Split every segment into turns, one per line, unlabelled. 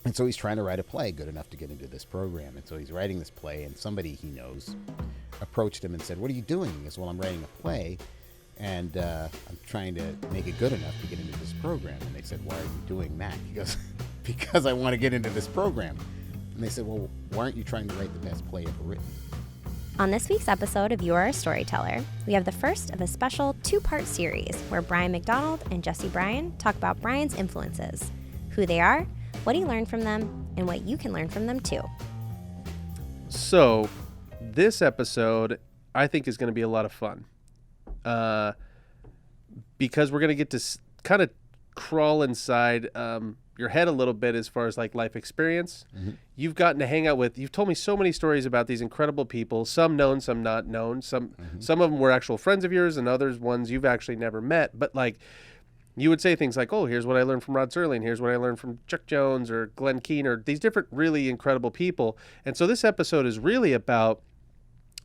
And so he's trying to write a play good enough to get into this program. And so he's writing this play, and somebody he knows approached him and said, "What are you doing?" He goes, "Well, I'm writing a play, and I'm trying to make it good enough to get into this program." And they said, "Why are you doing that?" He goes, "Because I want to get into this program." And they said, "Well, why aren't you trying to write the best play ever written?"
On this week's episode of You Are a Storyteller, we have the first of a special two-part series where McDonald and Jesse Bryan talk about Bryan's influences, who they are, what he learned from them, and what you can learn from them too.
So, this episode, I think, is going to be a lot of fun. Because we're going to get to kind of crawl inside your head a little bit as far as like life experience. Mm-hmm. You've gotten to hang out with, you've told me so many stories about these incredible people, some known, some not known. Some of them were actual friends of yours and others ones you've actually never met. But like, you would say things like, "Oh, here's what I learned from Rod Serling. Here's what I learned from Chuck Jones or Glenn Keane," or these different really incredible people. And so this episode is really about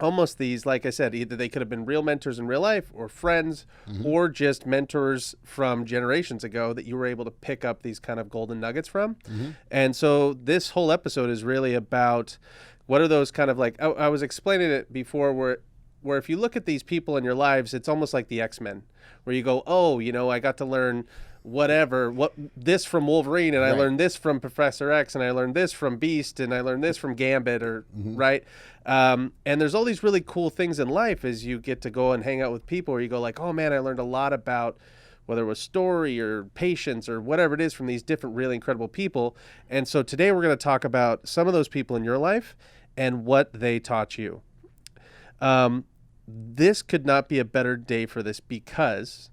almost these, like I said, either they could have been real mentors in real life or friends or just mentors from generations ago that you were able to pick up these kind of golden nuggets from. And so this whole episode is really about what are those kind of like, I was explaining it before where if you look at these people in your lives, it's almost like the X-Men, where you go, "Oh, I got to learn this from Wolverine, and I learned this from Professor X, and I learned this from Beast, and I learned this from Gambit," or right? And there's all these really cool things in life as you get to go and hang out with people where you go like, "Oh man, I learned a lot about whether it was story or patience or whatever it is from these different really incredible people." And so today we're going to talk about some of those people in your life and what they taught you. This could not be a better day for this because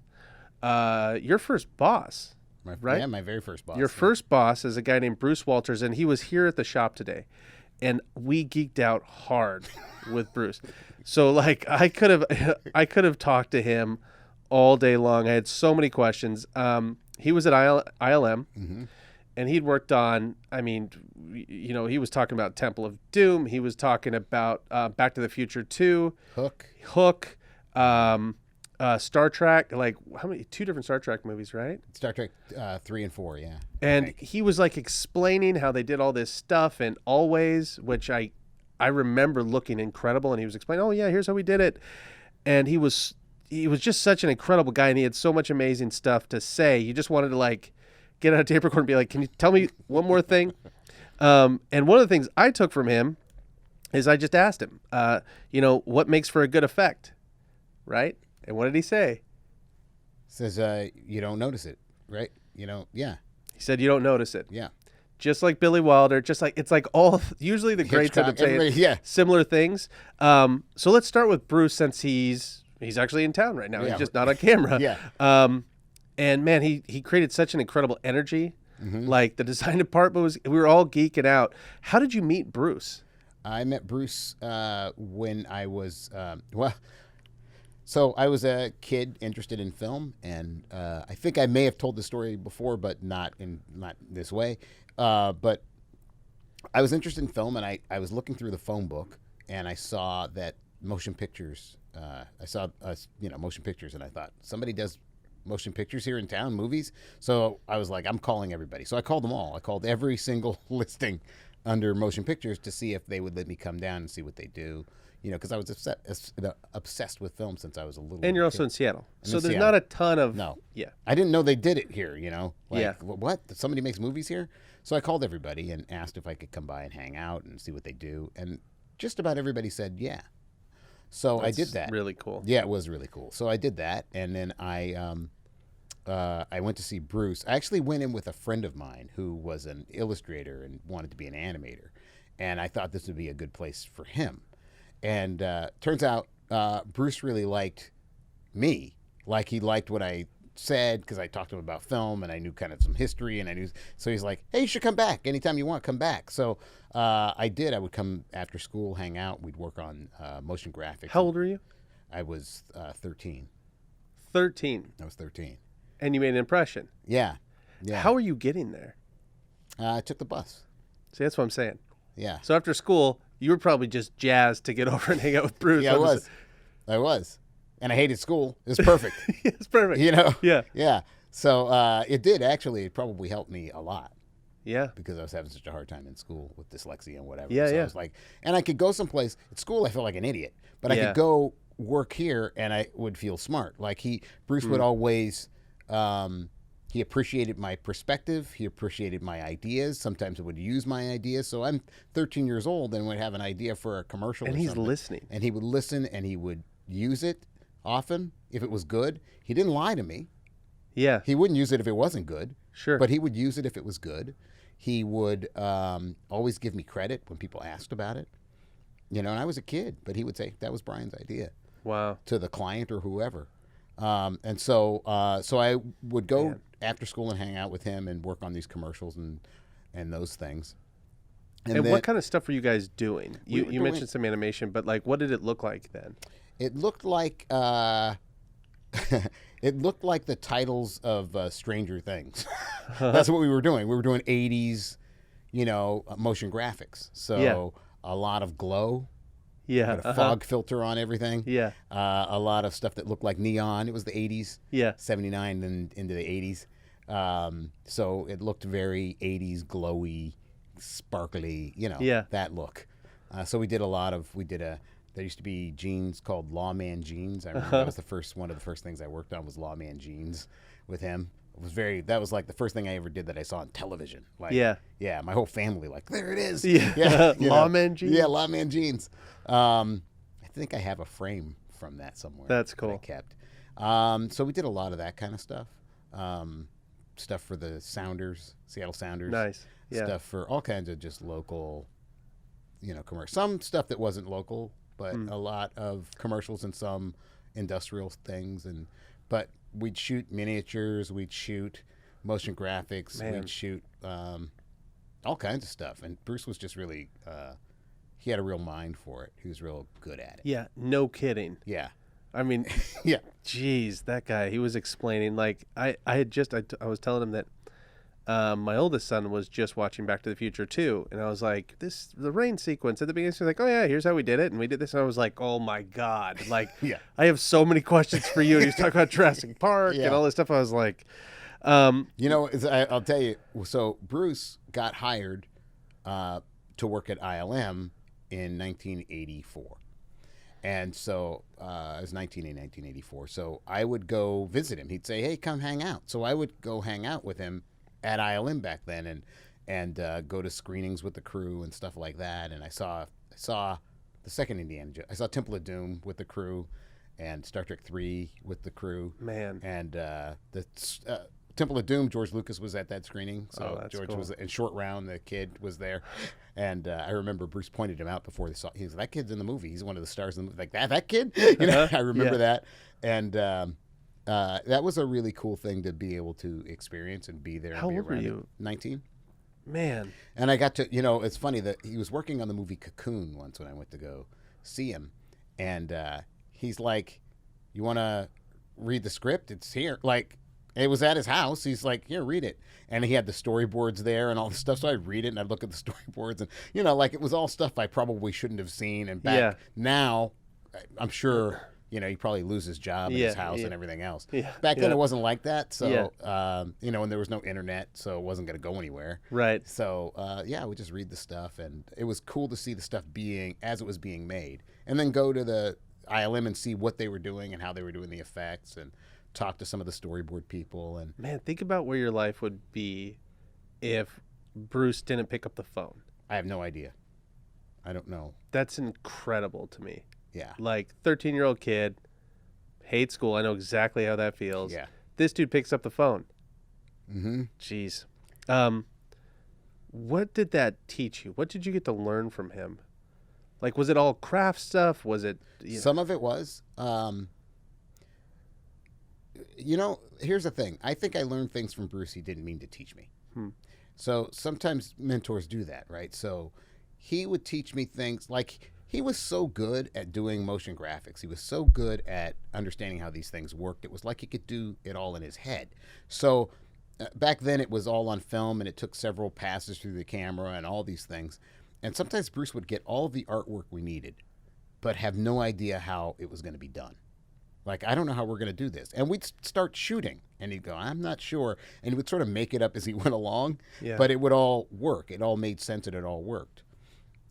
your first boss, right?
Yeah, my very first boss.
Your first boss is a guy named Bruce Walters, and he was here at the shop today. And we geeked out hard with Bruce. So like I could have talked to him all day long. I had so many questions. He was at ILM, and he'd worked on, he was talking about Temple of Doom. He was talking about Back to the Future 2. Hook. Star Trek, like how many? 2 different Star Trek movies, right?
Star Trek 3 and 4, yeah.
And he was like explaining how they did all this stuff and Always, which I remember looking incredible. And he was explaining, "Oh yeah, here's how we did it." And he was just such an incredible guy, and he had so much amazing stuff to say. You just wanted to like get out a tape recorder and be like, "Can you tell me one more thing?" And one of the things I took from him is I just asked him, what makes for a good effect, right? And what did he say?
Says, you don't notice it, right? Yeah.
He said, "You don't notice it."
Yeah.
Just like Billy Wilder, just like, it's like all, usually the greats end up saying similar things. So let's start with Bruce, since he's actually in town right now. Yeah. He's just not on camera.
Yeah.
And man, he created such an incredible energy. Like the design department we were all geeking out. How did you meet Bruce?
I met Bruce when I was, so I was a kid interested in film, and I think I may have told the story before, but not this way. But I was interested in film, and I was looking through the phone book, and I saw that motion pictures. Motion pictures, and I thought, somebody does motion pictures here in town, movies. So I was like, I'm calling everybody. So I called them all. I called every single listing under motion pictures to see if they would let me come down and see what they do. Because I was obsessed with film since I was a little kid.
And you're also in Seattle. So there's not a ton of...
No.
Yeah.
I didn't know they did it here,
Yeah.
What? Somebody makes movies here? So I called everybody and asked if I could come by and hang out and see what they do. And just about everybody said, yeah. So I did that.
Really cool.
Yeah, it was really cool. So I did that. And then I went to see Bruce. I actually went in with a friend of mine who was an illustrator and wanted to be an animator. And I thought this would be a good place for him. And turns out Bruce really liked me. Like, he liked what I said because I talked to him about film and I knew kind of some history. And so he's like, "Hey, you should come back. Anytime you want, come back." So I did. I would come after school, hang out. We'd work on motion graphics.
How old were you?
I was 13.
13.
I was 13.
And you made an impression.
Yeah.
How are you getting there?
I took the bus.
See, that's what I'm saying.
Yeah.
So after school, you were probably just jazzed to get over and hang out with Bruce.
Yeah, I was. And I hated school. It was perfect.
It's perfect.
Yeah.
Yeah.
Yeah. So it did, actually. It probably helped me a lot.
Yeah.
because I was having such a hard time in school with dyslexia and whatever.
Yeah,
so
yeah.
I was like, and I could go someplace at school. I felt like an idiot, but I
Yeah.
could go work here and I would feel smart. Like Bruce would always, he appreciated my perspective. He appreciated my ideas. Sometimes I would use my ideas. So I'm 13 years old and would have an idea for a commercial.
And
or
he's
something.
listening.
And he would listen and he would use it often if it was good. He didn't lie to me.
Yeah.
He wouldn't use it if it wasn't good.
Sure.
But he would use it if it was good. He would always give me credit when people asked about it. And I was a kid, but he would say, that was Brian's idea
Wow.
to the client or whoever. And so I would go after school and hang out with him and work on these commercials and those things.
And
then,
what kind of stuff were you guys doing?
We
You
were
you
doing-
mentioned some animation, but like, what did it look like then?
It looked like it looked like the titles of Stranger Things. That's what we were doing. We were doing 80s, motion graphics. So a lot of glow.
Yeah.
Had a fog filter on everything.
Yeah.
A lot of stuff that looked like neon. It was the 80s.
Yeah.
79 and into the 80s. So it looked very 80s glowy, sparkly, that look. So we did there used to be jeans called Lawman jeans. I remember that was one of the first things I worked on was Lawman jeans with him. That was like the first thing I ever did that I saw on television. Like,
Yeah.
Yeah, my whole family like, there it is.
Yeah. Lawman jeans?
Yeah, Lawman jeans. I think I have a frame from that somewhere.
That's cool.
That I kept. So we did a lot of that kind of stuff. Stuff for the Sounders, Seattle Sounders.
Nice. Yeah.
Stuff for all kinds of just local, commercial. Some stuff that wasn't local, but a lot of commercials and some industrial things. But we'd shoot miniatures, we'd shoot motion graphics, we'd shoot all kinds of stuff. And Bruce was just really, he had a real mind for it. He was real good at it.
Yeah. No kidding.
Yeah.
I mean,
Yeah.
geez, that guy, he was explaining, like, I was telling him that my oldest son was just watching Back to the Future 2, and I was like, the rain sequence at the beginning, he's like, oh yeah, here's how we did it, and we did this, and I was like, oh my God, like,
Yeah.
I have so many questions for you, and he's talking about Jurassic Park
Yeah.
and all this stuff. I was like,
I'll tell you, so Bruce got hired to work at ILM in 1984. And so it was 1984. So I would go visit him. He'd say, hey, come hang out. So I would go hang out with him at ILM back then and go to screenings with the crew and stuff like that. And I saw the second Indiana Jones. I saw Temple of Doom with the crew and Star Trek 3 with the crew.
man,
And the Temple of Doom, George Lucas was at that screening. So
that's
George
cool.
was in Short Round, the kid was there. And I remember Bruce pointed him out before they saw. He was that kid's in the movie. He's one of the stars in the movie. Like that kid. I remember that. And that was a really cool thing to be able to experience and be there.
How
and be
old were
around
you?
19.
man,
And I got to, it's funny that he was working on the movie Cocoon once when I went to go see him. And he's like, you want to read the script? It's here. Like, it was at his house. He's like, here, read it. And he had the storyboards there and all the stuff. So I'd read it and I'd look at the storyboards. And, like it was all stuff I probably shouldn't have seen. And back now, I'm sure, he'd probably lose his job and his house and everything else.
Yeah.
Back then, it wasn't like that. So,
Yeah.
and there was no internet. So it wasn't going to go anywhere.
right.
So, I would just read the stuff. And it was cool to see the stuff as it was being made. And then go to the ILM and see what they were doing and how they were doing the effects and talk to some of the storyboard people. And
Man, think about where your life would be if Bruce didn't pick up the phone.
I have no idea. I don't know.
That's incredible to me.
Yeah.
Like, 13-year-old kid, hates school. I know exactly how that feels.
Yeah.
This dude picks up the phone.
Mm-hmm.
Jeez. What did that teach you? What did you get to learn from him? Like, was it all craft stuff? Was it...
Some of it was. Here's the thing. I think I learned things from Bruce he didn't mean to teach me. So sometimes mentors do that, right? So he would teach me things like he was so good at doing motion graphics. He was so good at understanding how these things worked. It was like he could do it all in his head. So back then it was all on film and it took several passes through the camera and all these things. And sometimes Bruce would get all of the artwork we needed, but have no idea how it was going to be done. Like, I don't know how we're going to do this. And we'd start shooting, and he'd go, I'm not sure. And he would sort of make it up as he went along, but it would all work. It all made sense, and it all worked.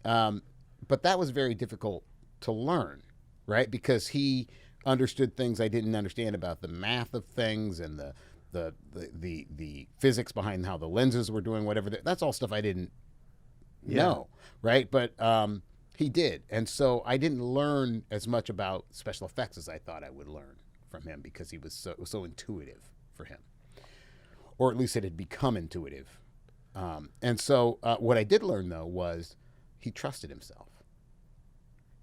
But that was very difficult to learn, right? Because he understood things I didn't understand about the math of things and the physics behind how the lenses were doing whatever. That's all stuff I didn't know, right? But he did. And so I didn't learn as much about special effects as I thought I would learn from him because it was so intuitive for him. Or at least it had become intuitive. And so what I did learn, though, was he trusted himself.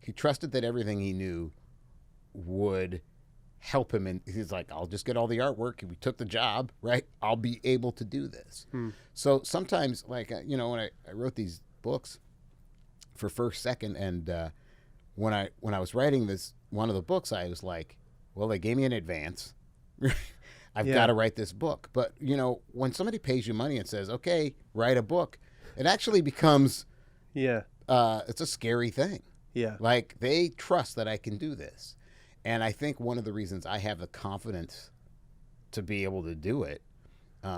He trusted that everything he knew would help him. And he's like, I'll just get all the artwork. We took the job, right? I'll be able to do this. So sometimes, like, when I wrote these books for First Second, and when I was writing one of the books, I was like, well, they gave me an advance. I've got to write this book. But, when somebody pays you money and says, okay, write a book, it actually becomes, it's a scary thing. Yeah. Like, they trust that I can do this. And I think one of the reasons I have the confidence to be able to do it, there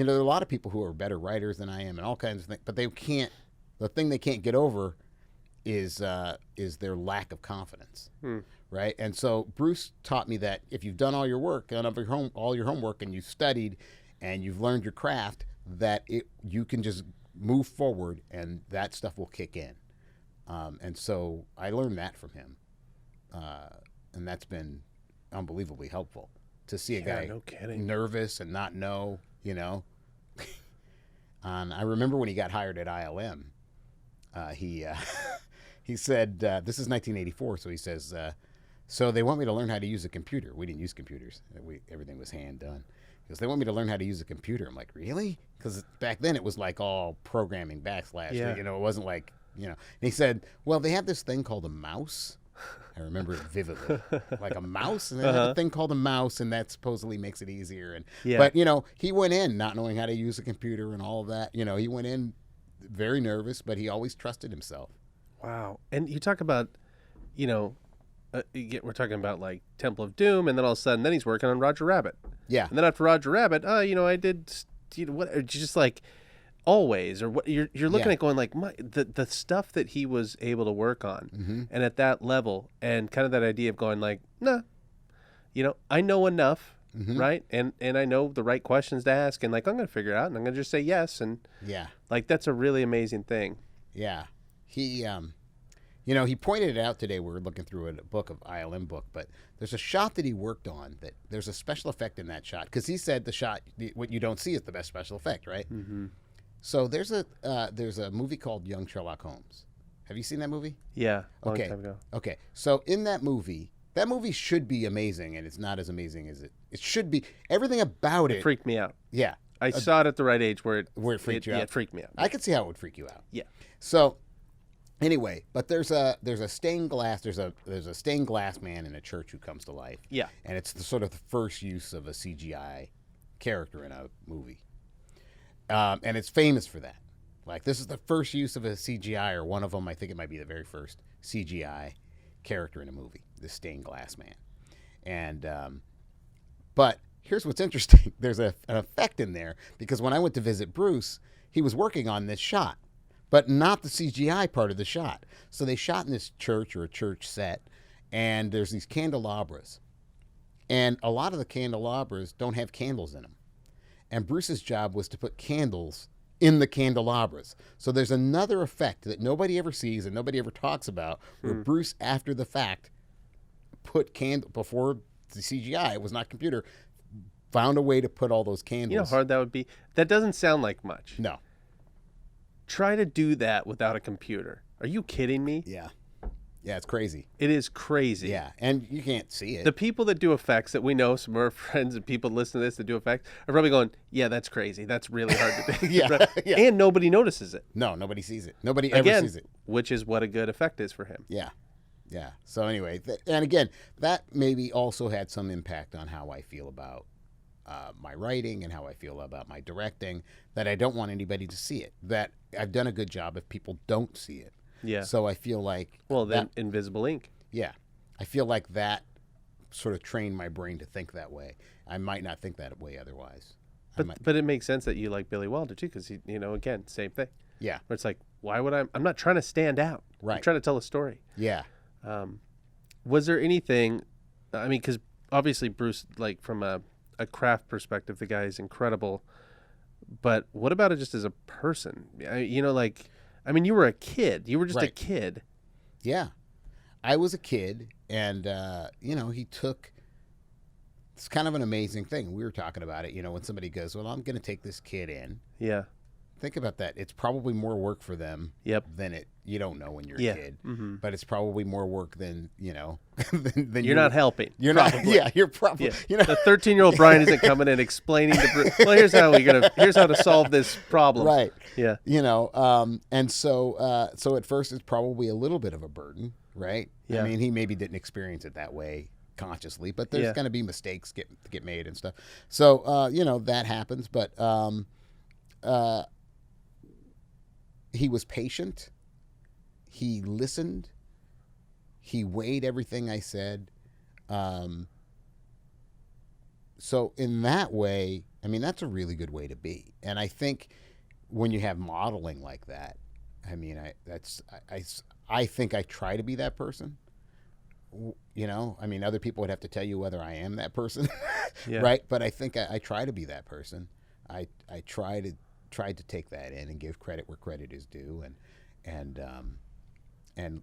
are a lot of people who are better writers than I am and all kinds of things, but the thing they can't get over is their lack of confidence, right? And so Bruce taught me that if you've done all your work, all your homework, and you've studied and you've learned your craft, that you can just move forward and that stuff will kick in. And so I learned that from him. And that's been unbelievably helpful to see a guy nervous and not know, And I remember when he got hired at ILM, he said, this is 1984, so he says, so they want me to learn how to use a computer. We didn't use computers. Everything was hand done. He goes, they want me to learn how to use a computer. I'm like, really? Because back then it was like all programming backslash. It wasn't like, And he said, well, they have this thing called a mouse. I remember it vividly, like a mouse, and they have a thing called a mouse, and that supposedly makes it easier. But he went in not knowing how to use a computer and all of that. He went in very nervous, but he always trusted himself. Wow.
And you talk about, we're talking about like Temple of Doom, and then all of a sudden, then he's working on Roger Rabbit. Yeah. And then after Roger Rabbit, I did, what? Just like. Always, or what you're looking at going like the stuff that he was able to work on, and at that level, and kind of that idea of going like, nah, I know enough, right, and I know the right questions to ask, and like I'm gonna figure it out, and I'm gonna just say yes, and like that's a really amazing thing.
Yeah, he he pointed it out today. We were looking through a ILM book, but there's a shot that he worked on that there's a special effect in that shot because he said the shot what you don't see is the best special effect, right? So there's a movie called Young Sherlock Holmes. Have you seen that movie?
Yeah, long time ago.
Okay, so in that movie should be amazing, and it's not as amazing as it should be. Everything about it
freaked me out.
Yeah,
I saw it at the right age where it
freaked you out.
Yeah, it freaked me out.
I could see how it would freak you out.
Yeah.
So anyway, but there's a stained glass stained glass man in a church who comes to life. Yeah, and it's the first use of a CGI character in a movie. And it's famous for that. Like, this is the first use of a CGI, or one of them. I think it might be the very first CGI character in a movie, the stained glass man. And, but here's what's interesting. There's an effect in there, because when I went to visit Bruce, he was working on this shot, but not the CGI part of the shot. So they shot in this church, or a church set, and there's these candelabras. And a lot of the candelabras don't have candles in them. And Bruce's job was to put candles in the candelabras. So there's another effect that nobody ever sees and nobody ever talks about, where Bruce, after the fact, put before the CGI, it was not computer, found a way to put all those candles.
You know how hard that would be? That doesn't sound like much.
No.
Try to do that without a computer. Are you kidding me?
Yeah. Yeah, it's crazy.
It is crazy.
Yeah, and you can't see it.
The people that do effects that we know, some of our friends and people that listen to this that do effects, are probably going, yeah, that's crazy. That's really hard to do.
Yeah.
And nobody notices it.
No, nobody sees it. Nobody ever sees it.
Which is what a good effect is for him.
Yeah. Yeah. So anyway, and again, that maybe also had some impact on how I feel about my writing and how I feel about my directing, that I don't want anybody to see it, that I've done a good job if people don't see it. Yeah. So I feel like...
Well, then invisible ink.
Yeah. I feel like that sort of trained my brain to think that way. I might not think that way otherwise.
But it makes sense that you like Billy Wilder too, because again, same thing.
Yeah.
Where it's like, why would I'm not trying to stand out.
Right.
I'm trying to tell a story.
Yeah.
Was there anything? I mean, because obviously Bruce, like from a craft perspective, the guy is incredible. But what about it just as a person? You were a kid. You were just a kid.
Yeah. I was a kid, and, he took... It's kind of an amazing thing. We were talking about it, when somebody goes, well, I'm going to take this kid in.
Yeah.
Think about that. It's probably more work for them than you don't know when you're a kid. Mm-hmm. But it's probably more work than, than
you're not helping.
You're probably. Not. Yeah, you're probably.
Yeah. The 13-year-old Brian isn't coming in explaining to Bruce, well, here's how to solve this problem.
Right.
Yeah.
And so at first it's probably a little bit of a burden, right?
Yeah.
I mean, he maybe didn't experience it that way consciously, but there's going to be mistakes get made and stuff. So, that happens, but he was patient. He listened. He weighed everything I said. So in that way, I mean, that's a really good way to be. And I think when you have modeling like that, I mean, I think I try to be that person. I mean, other people would have to tell you whether I am that person, right? But I think I try to be that person. I tried to take that in and give credit where credit is due, and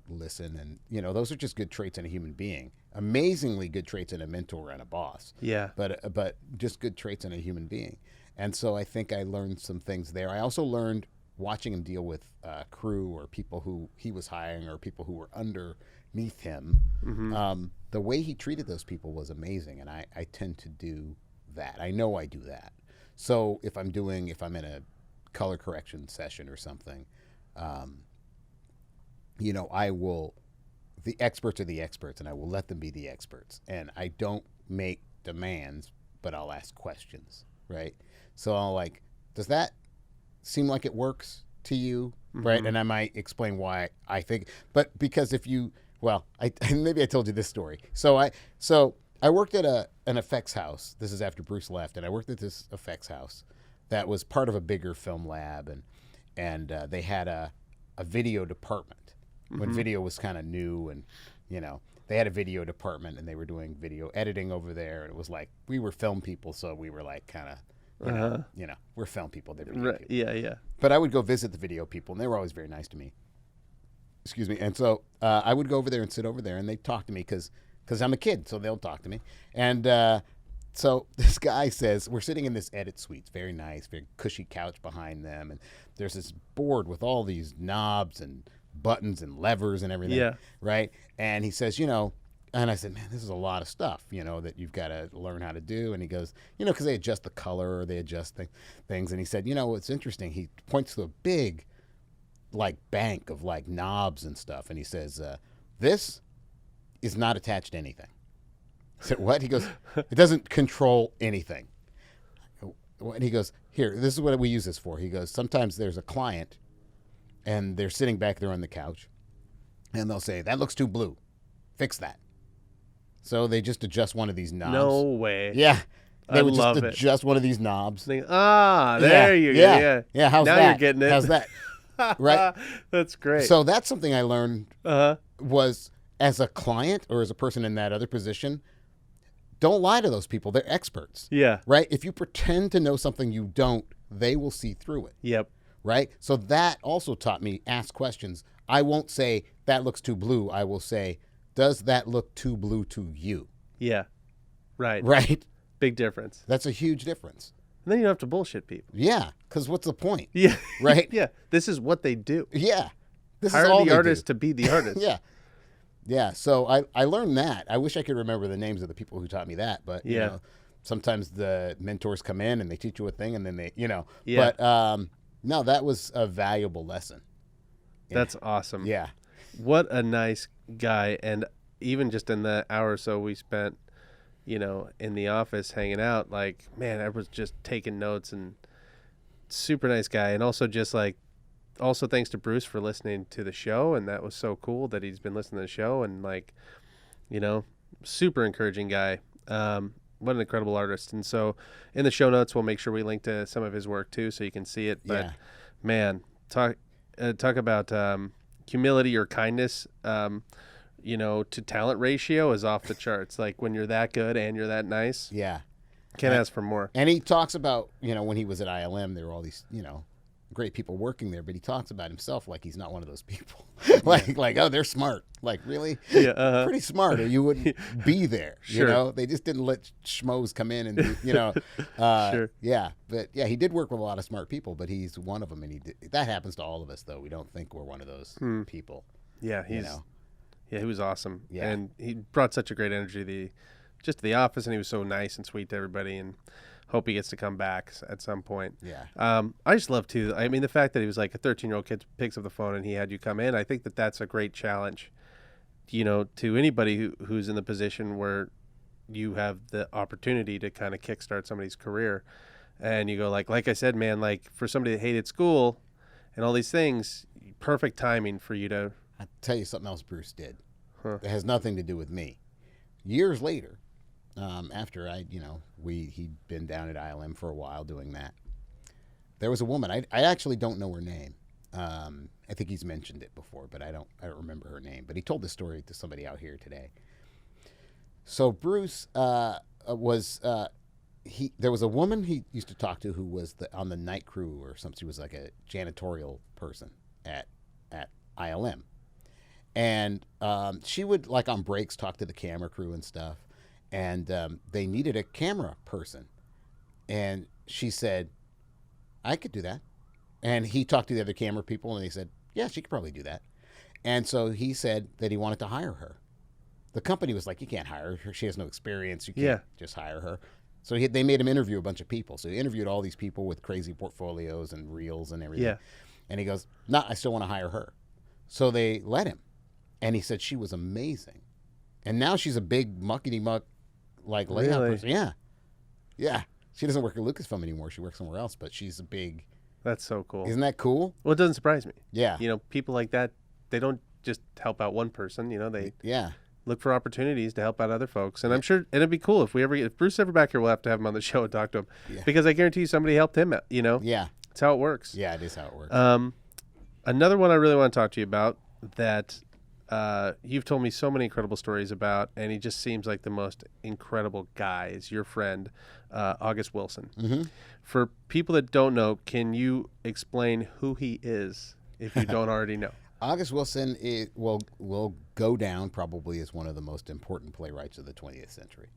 listen, and those are just good traits in a human being. Amazingly good traits in a mentor and a boss.
Yeah.
But just good traits in a human being, and so I think I learned some things there. I also learned watching him deal with crew or people who he was hiring or people who were underneath him. Mm-hmm. The way he treated those people was amazing, and I tend to do that. I know I do that. So if I'm in a color correction session or something, the experts are the experts, and I will let them be the experts. And I don't make demands, but I'll ask questions, right? So I'll like, does that seem like it works to you, mm-hmm. right? And I might explain why I think, but because maybe I told you this story. So I worked at an effects house. This is after Bruce left, and I worked at this effects house that was part of a bigger film lab, and they had a video department when mm-hmm. video was kind of new, and they had a video department, and they were doing video editing over there, and it was like we were film people, so we were like kind of we're film people. They're video people.
Yeah.
But I would go visit the video people, and they were always very nice to me. Excuse me. And so I would go over there and sit over there, and they'd talk to me because I'm a kid, so they'll talk to me. And so this guy says, we're sitting in this edit suite. It's very nice, very cushy couch behind them, and there's this board with all these knobs and buttons and levers and everything, right? And he says, and I said, man, this is a lot of stuff, that you've got to learn how to do. And he goes, because they adjust the color or they adjust things. And he said, what's interesting, he points to a big, like, bank of, like, knobs and stuff. And he says, this is not attached to anything. I said, what? He goes, it doesn't control anything. And he goes, here, this is what we use this for. He goes, sometimes there's a client, and they're sitting back there on the couch, and they'll say, that looks too blue. Fix that. So they just adjust one of these knobs.
No way.
Yeah. They would
love
just adjust one of these knobs.
There you go.
Yeah, how's
now
that?
You're getting it.
How's that? Right?
That's great.
So that's something I learned was, as a client or as a person in that other position, don't lie to those people. They're experts.
Yeah.
Right? If you pretend to know something you don't, they will see through it.
Yep.
Right? So that also taught me, ask questions. I won't say, that looks too blue. I will say, does that look too blue to you?
Yeah. Right.
Right?
Big difference.
That's a huge difference.
And then you don't have to bullshit people.
Yeah, because what's the point?
Yeah.
Right?
Yeah. This is what they do.
Yeah. This
Hire
is all
the
they
artist
do.
to be the artist.
Yeah. Yeah. So I learned that. I wish I could remember the names of the people who taught me that, but sometimes the mentors come in and they teach you a thing and then they,
Yeah.
But no, that was a valuable lesson.
That's awesome.
Yeah.
What a nice guy. And even just in the hour or so we spent, in the office hanging out, like, man, I was just taking notes, and super nice guy. And also just like, also thanks to Bruce for listening to the show. And that was so cool that he's been listening to the show. And like, super encouraging guy. What an incredible artist. And so in the show notes, we'll make sure we link to some of his work too, so you can see it. But man, talk about humility or kindness, to talent ratio is off the charts. Like when you're that good and you're that nice, can't ask for more.
And he talks about, when he was at ILM, there were all these, great people working there, but he talks about himself like he's not one of those people. like, oh, they're smart. Like, really?
Yeah,
pretty smart, or you wouldn't be there.
Sure.
They just didn't let schmoes come in and do,
Sure.
Yeah, but yeah, he did work with a lot of smart people, but he's one of them, and that happens to all of us, though. We don't think we're one of those people.
Yeah, he was awesome.
Yeah.
And he brought such a great energy to the office, and he was so nice and sweet to everybody, and hope he gets to come back at some point.
Yeah.
I just love too. I mean, the fact that he was like a 13-year-old kid picks up the phone and he had you come in. I think that's a great challenge, to anybody who's in the position where you have the opportunity to kind of kickstart somebody's career, and you go like I said, man, like for somebody that hated school and all these things, perfect timing for you to.
I'll tell you something else Bruce did.
Huh.
That has nothing to do with me. Years later, after he'd been down at ILM for a while doing that, there was a woman. I actually don't know her name. I think he's mentioned it before, but I don't remember her name. But he told this story to somebody out here today. So Bruce there was a woman he used to talk to who was on the night crew or something. She was like a janitorial person at ILM. And she would, like on breaks, talk to the camera crew and stuff. And they needed a camera person. And she said, I could do that. And he talked to the other camera people, and they said, yeah, she could probably do that. And so he said that he wanted to hire her. The company was like, you can't hire her. She has no experience. You can't just hire her. So they made him interview a bunch of people. So he interviewed all these people with crazy portfolios and reels and everything.
Yeah.
And he goes, no, I still want to hire her. So they let him. And he said she was amazing. And now she's a big muckety-muck, like, layout person. Yeah. Yeah. She doesn't work at Lucasfilm anymore. She works somewhere else, but she's a big...
That's so cool.
Isn't that cool?
Well, it doesn't surprise me.
Yeah.
People like that, they don't just help out one person. They
Yeah.
look for opportunities to help out other folks. And I'm sure, and it'd be cool if Bruce ever back here, we'll have to have him on the show and talk to him.
Yeah.
Because I guarantee you somebody helped him out,
Yeah.
That's how it works.
Yeah, it is how it works.
Another one I really want to talk to you about that you've told me so many incredible stories about, and he just seems like the most incredible guy, is your friend, August Wilson.
Mm-hmm.
For people that don't know, can you explain who he is if you don't already know?
August Wilson will go down probably as one of the most important playwrights of the 20th century.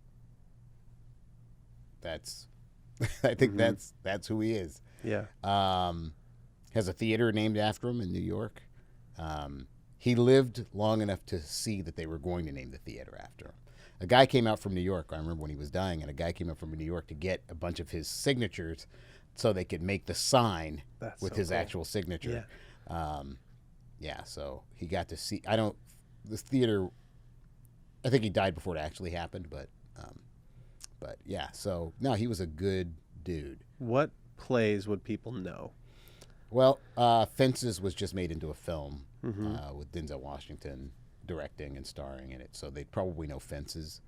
I think that's who he is.
Yeah.
Has a theater named after him in New York. He lived long enough to see that they were going to name the theater after him. A guy came out from New York. I remember when he was dying, and a guy came out from New York to get a bunch of his signatures so they could make the sign with his actual signature.
Yeah.
So he got to see. This theater, I think he died before it actually happened, but yeah. So no, he was a good dude.
What plays would people know?
Well, Fences was just made into a film with Denzel Washington directing and starring in it, so they'd probably know Fences.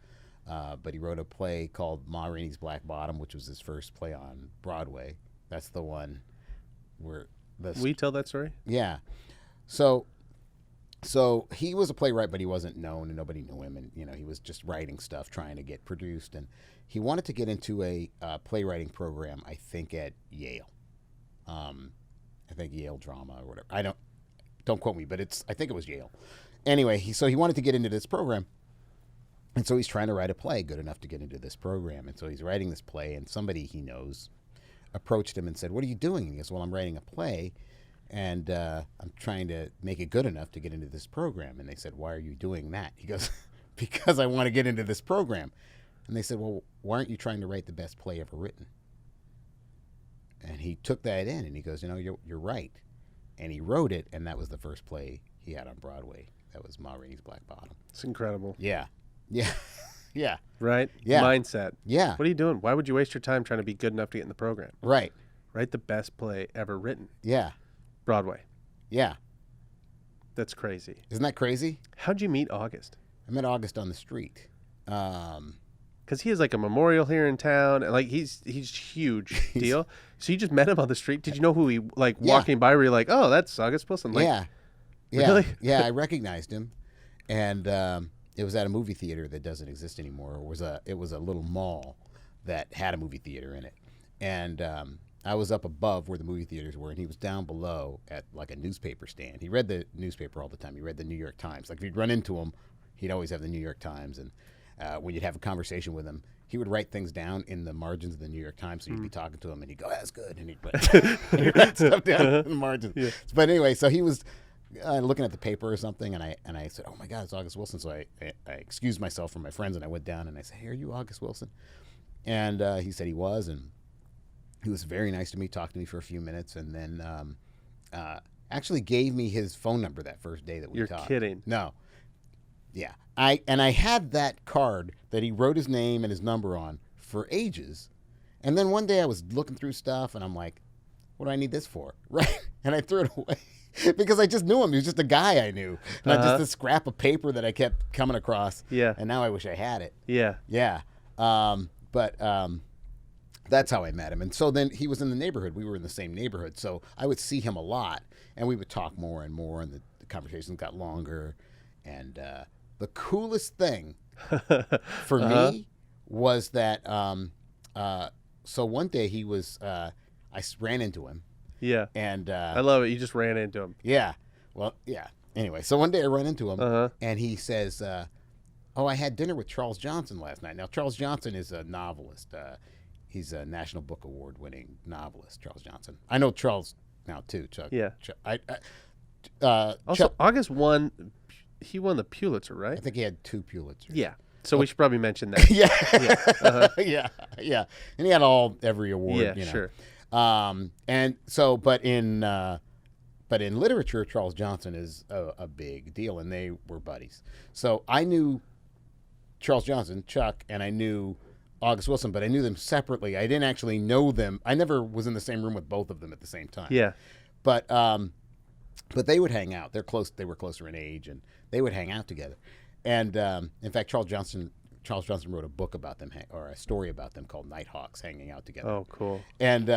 But he wrote a play called Ma Rainey's Black Bottom, which was his first play on Broadway. That's the one where
Will you tell that story?
Yeah. So he was a playwright, but he wasn't known, and nobody knew him, and he was just writing stuff, trying to get produced, and he wanted to get into a playwriting program, I think at Yale. I think Yale Drama or whatever. Don't quote me, but I think it was Yale. Anyway, he wanted to get into this program, and so he's trying to write a play good enough to get into this program, and so he's writing this play, and somebody he knows approached him and said, "What are you doing?" And he goes, "Well, I'm writing a play, and I'm trying to make it good enough to get into this program." And they said, "Why are you doing that?" He goes, "Because I want to get into this program." And they said, "Well, why aren't you trying to write the best play ever written?" And he took that in, and he goes, "You're right." And he wrote it, and that was the first play he had on Broadway. That was Ma Rainey's Black Bottom.
It's incredible.
Yeah. Yeah. Yeah.
Right?
Yeah.
Mindset.
Yeah.
What are you doing? Why would you waste your time trying to be good enough to get in the program?
Right.
Write the best play ever written.
Yeah.
Broadway.
Yeah.
That's crazy.
Isn't that crazy?
How'd you meet August?
I met August on the street.
Because he has like a memorial here in town, and like he's huge deal. So you just met him on the street. Did you know who he walking by? Were you like, oh, that's August Wilson? Like,
yeah.
Really?
Yeah, I recognized him, and it was at a movie theater that doesn't exist anymore. It was a little mall that had a movie theater in it, and I was up above where the movie theaters were, and he was down below at like a newspaper stand. He read the newspaper all the time. He read the New York Times. Like if you'd run into him, he'd always have the New York Times, and when you'd have a conversation with him, he would write things down in the margins of the New York Times. So you'd be talking to him, and he'd go, "That's good," and he'd write stuff down in the margins. Yeah. But anyway, so he was looking at the paper or something, and I said, "Oh my God, it's August Wilson." So I excused myself from my friends, and I went down and I said, "Hey, are you August Wilson?" And he said he was, and he was very nice to me, talked to me for a few minutes, and then actually gave me his phone number that first day that we talked.
You're kidding?
No. Yeah. I had that card that he wrote his name and his number on for ages. And then one day I was looking through stuff, and I'm like, what do I need this for? Right? And I threw it away because I just knew him. He was just a guy I knew. Not just this scrap of paper that I kept coming across.
Yeah.
And now I wish I had it.
Yeah.
Yeah. But that's how I met him. And so then he was in the neighborhood. We were in the same neighborhood. So I would see him a lot, and we would talk more and more, and the conversations got longer. And the coolest thing for me was that so one day he was I ran into him.
Yeah.
And
I love it. You just ran into him.
Yeah. Well, yeah. Anyway, so one day I ran into him, and he says, oh, I had dinner with Charles Johnson last night. Now, Charles Johnson is a novelist. He's a National Book Award-winning novelist, Charles Johnson. I know Charles now, too, Chuck.
Yeah.
Also,
Chuck, August won. He won the Pulitzer, right?
I think he had 2 Pulitzers.
Yeah. So we should probably mention that.
Yeah. Yeah. And he had every award.
Yeah, sure.
And so, but in literature, Charles Johnson is a big deal, and they were buddies. So I knew Charles Johnson, Chuck, and I knew August Wilson, but I knew them separately. I didn't actually know them. I never was in the same room with both of them at the same time.
Yeah.
But they would hang out. They're close. They were closer in age, and they would hang out together. And in fact, Charles Johnson wrote a book about them, or a story about them called Nighthawks hanging out together.
Oh, cool.
And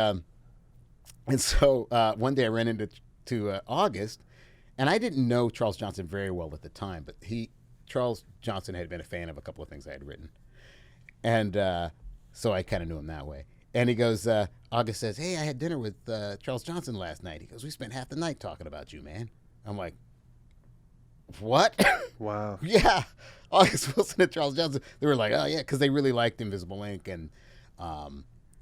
so one day I ran into August, and I didn't know Charles Johnson very well at the time, but Charles Johnson had been a fan of a couple of things I had written, and so I kind of knew him that way. And he goes, August says, "Hey, I had dinner with Charles Johnson last night." He goes, "We spent half the night talking about you, man." I'm like, "What?"
Wow.
Yeah. August Wilson and Charles Johnson, they were like, "Oh, yeah," because they really liked Invisible Ink, and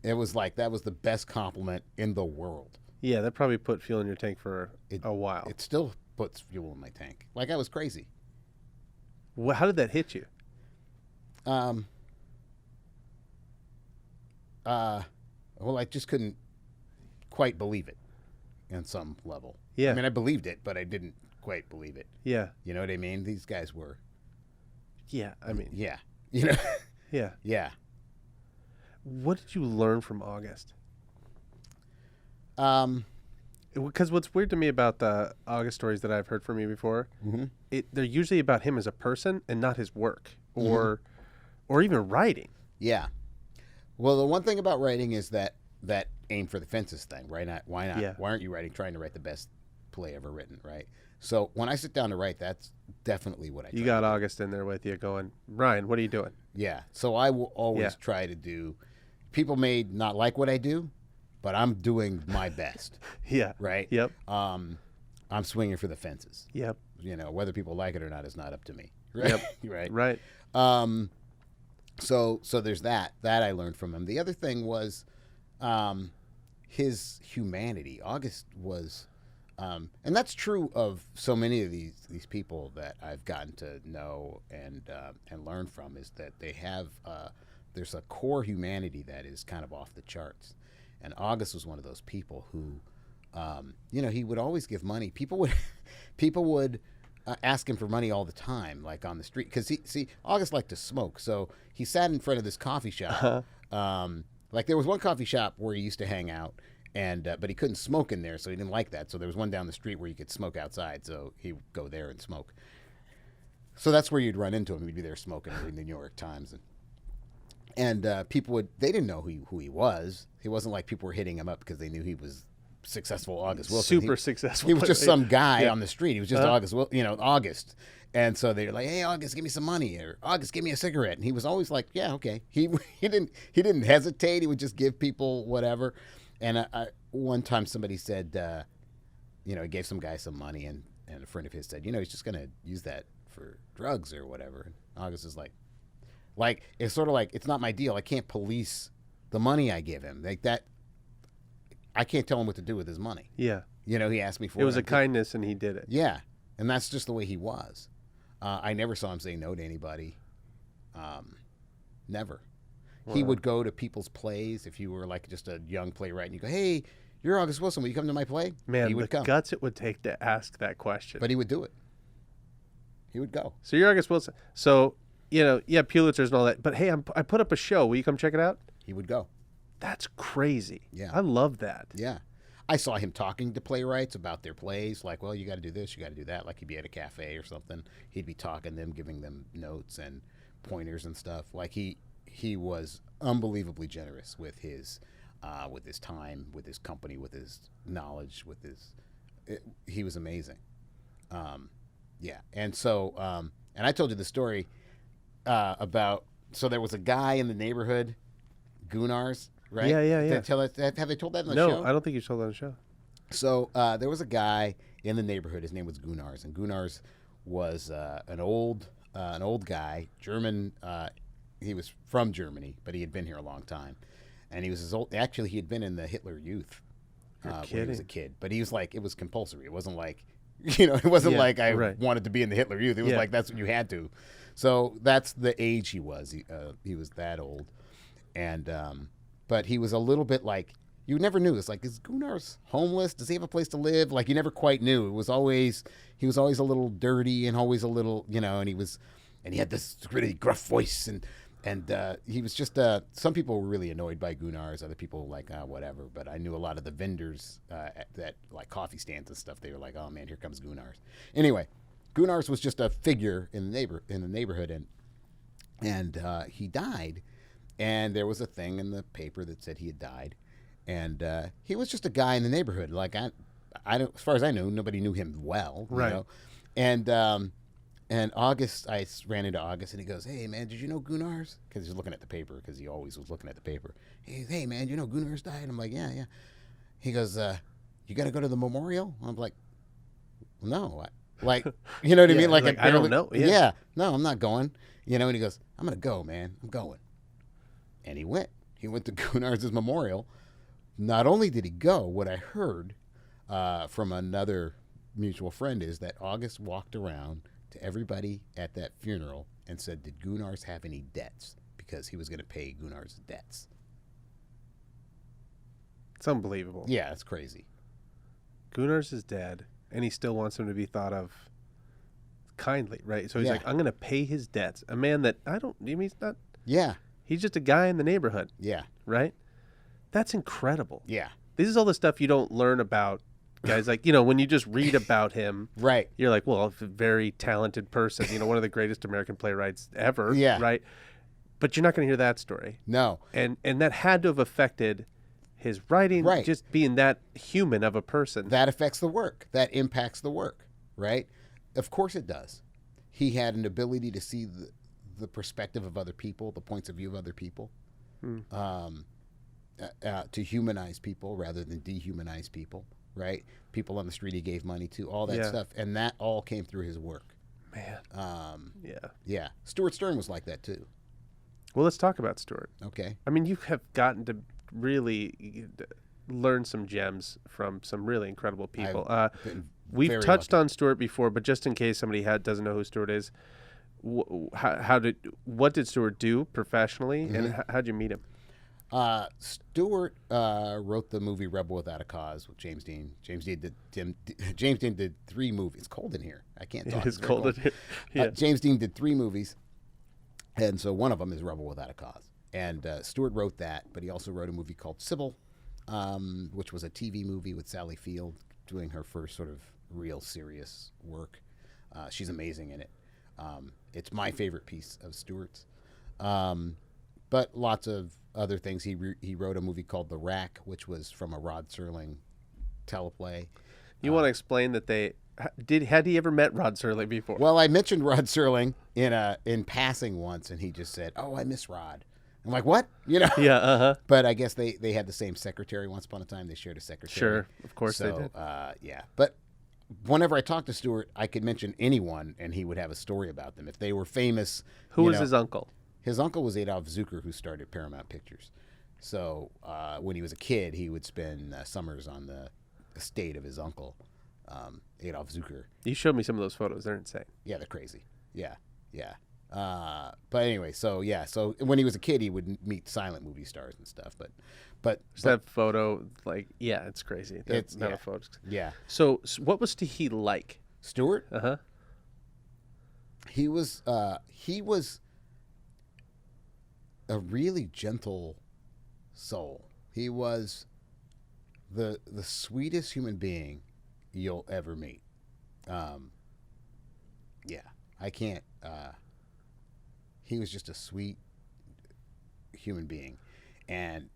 it was like that was the best compliment in the world.
Yeah, that probably put fuel in your tank for a while.
It still puts fuel in my tank. Like I was crazy.
How did that hit you?
Well, I just couldn't quite believe it on some level.
Yeah.
I mean, I believed it, but I didn't quite believe it.
Yeah.
You know what I mean? These guys were.
Yeah, I mean.
Yeah. You know?
Yeah.
Yeah.
What did you learn from August? Because what's weird to me about the August stories that I've heard from you before, they're usually about him as a person and not his work or even writing.
Yeah. Well, the one thing about writing is that aim for the fences thing, right? Why not?
Yeah.
Why aren't you trying to write the best play ever written, right? So when I sit down to write, that's definitely what I try
You got
to do.
August in there with you going, Brian, what are you doing?
Yeah. So I will always try to do, people may not like what I do, but I'm doing my best.
Yeah.
Right?
Yep.
I'm swinging for the fences.
Yep.
You know, whether people like it or not is not up to me. Right?
Yep.
Right.
Right.
So there's that I learned from him. The other thing was his humanity. August was, and that's true of so many of these people that I've gotten to know and learn from, is that they have there's a core humanity that is kind of off the charts. And August was one of those people who, he would always give money. People would ask him for money all the time, like on the street, because August liked to smoke, so he sat in front of this coffee shop. Like there was one coffee shop where he used to hang out, and but he couldn't smoke in there, so he didn't like that. So there was one down the street where you could smoke outside, so he would go there and smoke. So that's where you'd run into him. He'd be there smoking, reading the New York Times, and people they didn't know who he was. It wasn't like people were hitting him up because they knew he was successful August Wilson.
Super successful.
He was just some guy on the street. He was just
Uh-huh.
August. And so they were like, "Hey, August, give me some money," or "August, give me a cigarette." And he was always like, "Yeah, okay." He didn't hesitate. He would just give people whatever. And one time somebody said, he gave some guy some money, and a friend of his said, he's just gonna use that for drugs or whatever. And August is like it's sort of like, it's not my deal. I can't police the money I give him like that. I can't tell him what to do with his money.
Yeah.
He asked me for it.
It was a kindness, and he did it.
Yeah, and that's just the way he was. I never saw him say no to anybody. Never.
Wow.
He would go to people's plays if you were like just a young playwright, and you go, "Hey, you're August Wilson. Will you come to my play?"
Man,
he would
the
come.
guts it would take to ask that question.
But he would do it. He would go.
So you're August Wilson. So, Pulitzers and all that. But hey, I put up a show. Will you come check it out?
He would go.
That's crazy.
Yeah.
I love that.
Yeah. I saw him talking to playwrights about their plays, like, well, you got to do this, you got to do that. Like he'd be at a cafe or something. He'd be talking to them, giving them notes and pointers and stuff. Like he was unbelievably generous with his time, with his company, with his knowledge, he was amazing. Yeah. And so, and I told you the story about, so there was a guy in the neighborhood, Gunars, right?
Yeah.
Have they told that in the show?
No, I don't think you told that on the show.
So there was a guy in the neighborhood. His name was Gunars, and Gunars was an old guy, German. He was from Germany, but he had been here a long time, and he was as old. Actually, he had been in the Hitler Youth when he was a kid. But he was like, it was compulsory. It wasn't like, it wasn't like I wanted to be in the Hitler Youth. It was like that's what you had to. So that's the age he was. He was that old, and but he was a little bit like, you never knew. It's like, is Gunars homeless? Does he have a place to live? Like, you never quite knew. He was always a little dirty and always a little, and he had this really gruff voice, and he was just, some people were really annoyed by Gunars. Other people were like, whatever. But I knew a lot of the vendors that like coffee stands and stuff. They were like, oh man, here comes Gunars. Anyway, Gunars was just a figure in the neighborhood, and he died. And there was a thing in the paper that said he had died. And he was just a guy in the neighborhood. Like, I don't, as far as I knew, nobody knew him well.
Right.
And August, I ran into August, and he goes, "Hey, man, did you know Gunars?" Because he was looking at the paper, because he always was looking at the paper. Hey, man, you know Gunars died? I'm like, yeah. He goes, you got to go to the memorial? I'm like, no. You know what I mean? Like
I don't know.
Yeah. No, I'm not going. And he goes, "I'm going to go, man. I'm going." And he went. He went to Gunars' memorial. Not only did he go, what I heard from another mutual friend is that August walked around to everybody at that funeral and said, "Did Gunars have any debts?" Because he was going to pay Gunars' debts.
It's unbelievable.
Yeah, it's crazy.
Gunars is dead, and he still wants him to be thought of kindly, right? So he's like, I'm going to pay his debts. A man that he's not.
Yeah.
He's just a guy in the neighborhood.
Yeah.
Right? That's incredible.
Yeah.
This is all the stuff you don't learn about guys. Like, when you just read about him,
right,
you're like, well, a very talented person, one of the greatest American playwrights ever.
Yeah.
Right? But you're not going to hear that story.
No.
And that had to have affected his writing,
right,
just being that human of a person.
That affects the work. That impacts the work, right? Of course it does. He had an ability to see the perspective of other people, the points of view of other people, to humanize people rather than dehumanize people, right? People on the street he gave money to, all that stuff. And that all came through his work.
Man.
Yeah. Stewart Stern was like that too.
Well, let's talk about Stewart.
Okay.
I mean, you have gotten to really learn some gems from some really incredible people. We've touched on Stewart before, but just in case somebody doesn't know who Stewart is, what did Stewart do professionally, and how'd you meet him?
Stewart wrote the movie Rebel Without a Cause with James Dean. James Dean did 3 movies. It's cold in here. I can't talk.
It's cold in here. Yeah.
James Dean did 3 movies, and so one of them is Rebel Without a Cause. And Stewart wrote that, but he also wrote a movie called Sybil, which was a TV movie with Sally Field doing her first sort of real serious work. She's amazing in it. It's my favorite piece of Stewart's. But lots of other things. He wrote a movie called The Rack, which was from a Rod Serling teleplay.
You want to explain that had he ever met Rod Serling before?
Well, I mentioned Rod Serling in passing once, and he just said, "Oh, I miss Rod." I'm like, "What?" Yeah,
But
I guess they had the same secretary once upon a time. They shared a secretary.
Sure, of course
so,
they did.
Yeah, but whenever I talked to Stewart, I could mention anyone, and he would have a story about them if they were famous.
Who was his uncle?
His uncle was Adolf Zucker, who started Paramount Pictures. So when he was a kid, he would spend summers on the estate of his uncle, Adolf Zucker.
You showed me some of those photos. They're insane.
Yeah, they're crazy. Yeah. But anyway, so when he was a kid, he would meet silent movie stars and stuff. But
that photo, it's crazy. That's not a photo.
Yeah.
So what was he like?
Stewart?
Uh-huh.
He was a really gentle soul. He was the sweetest human being you'll ever meet. I can't. He was just a sweet human being, and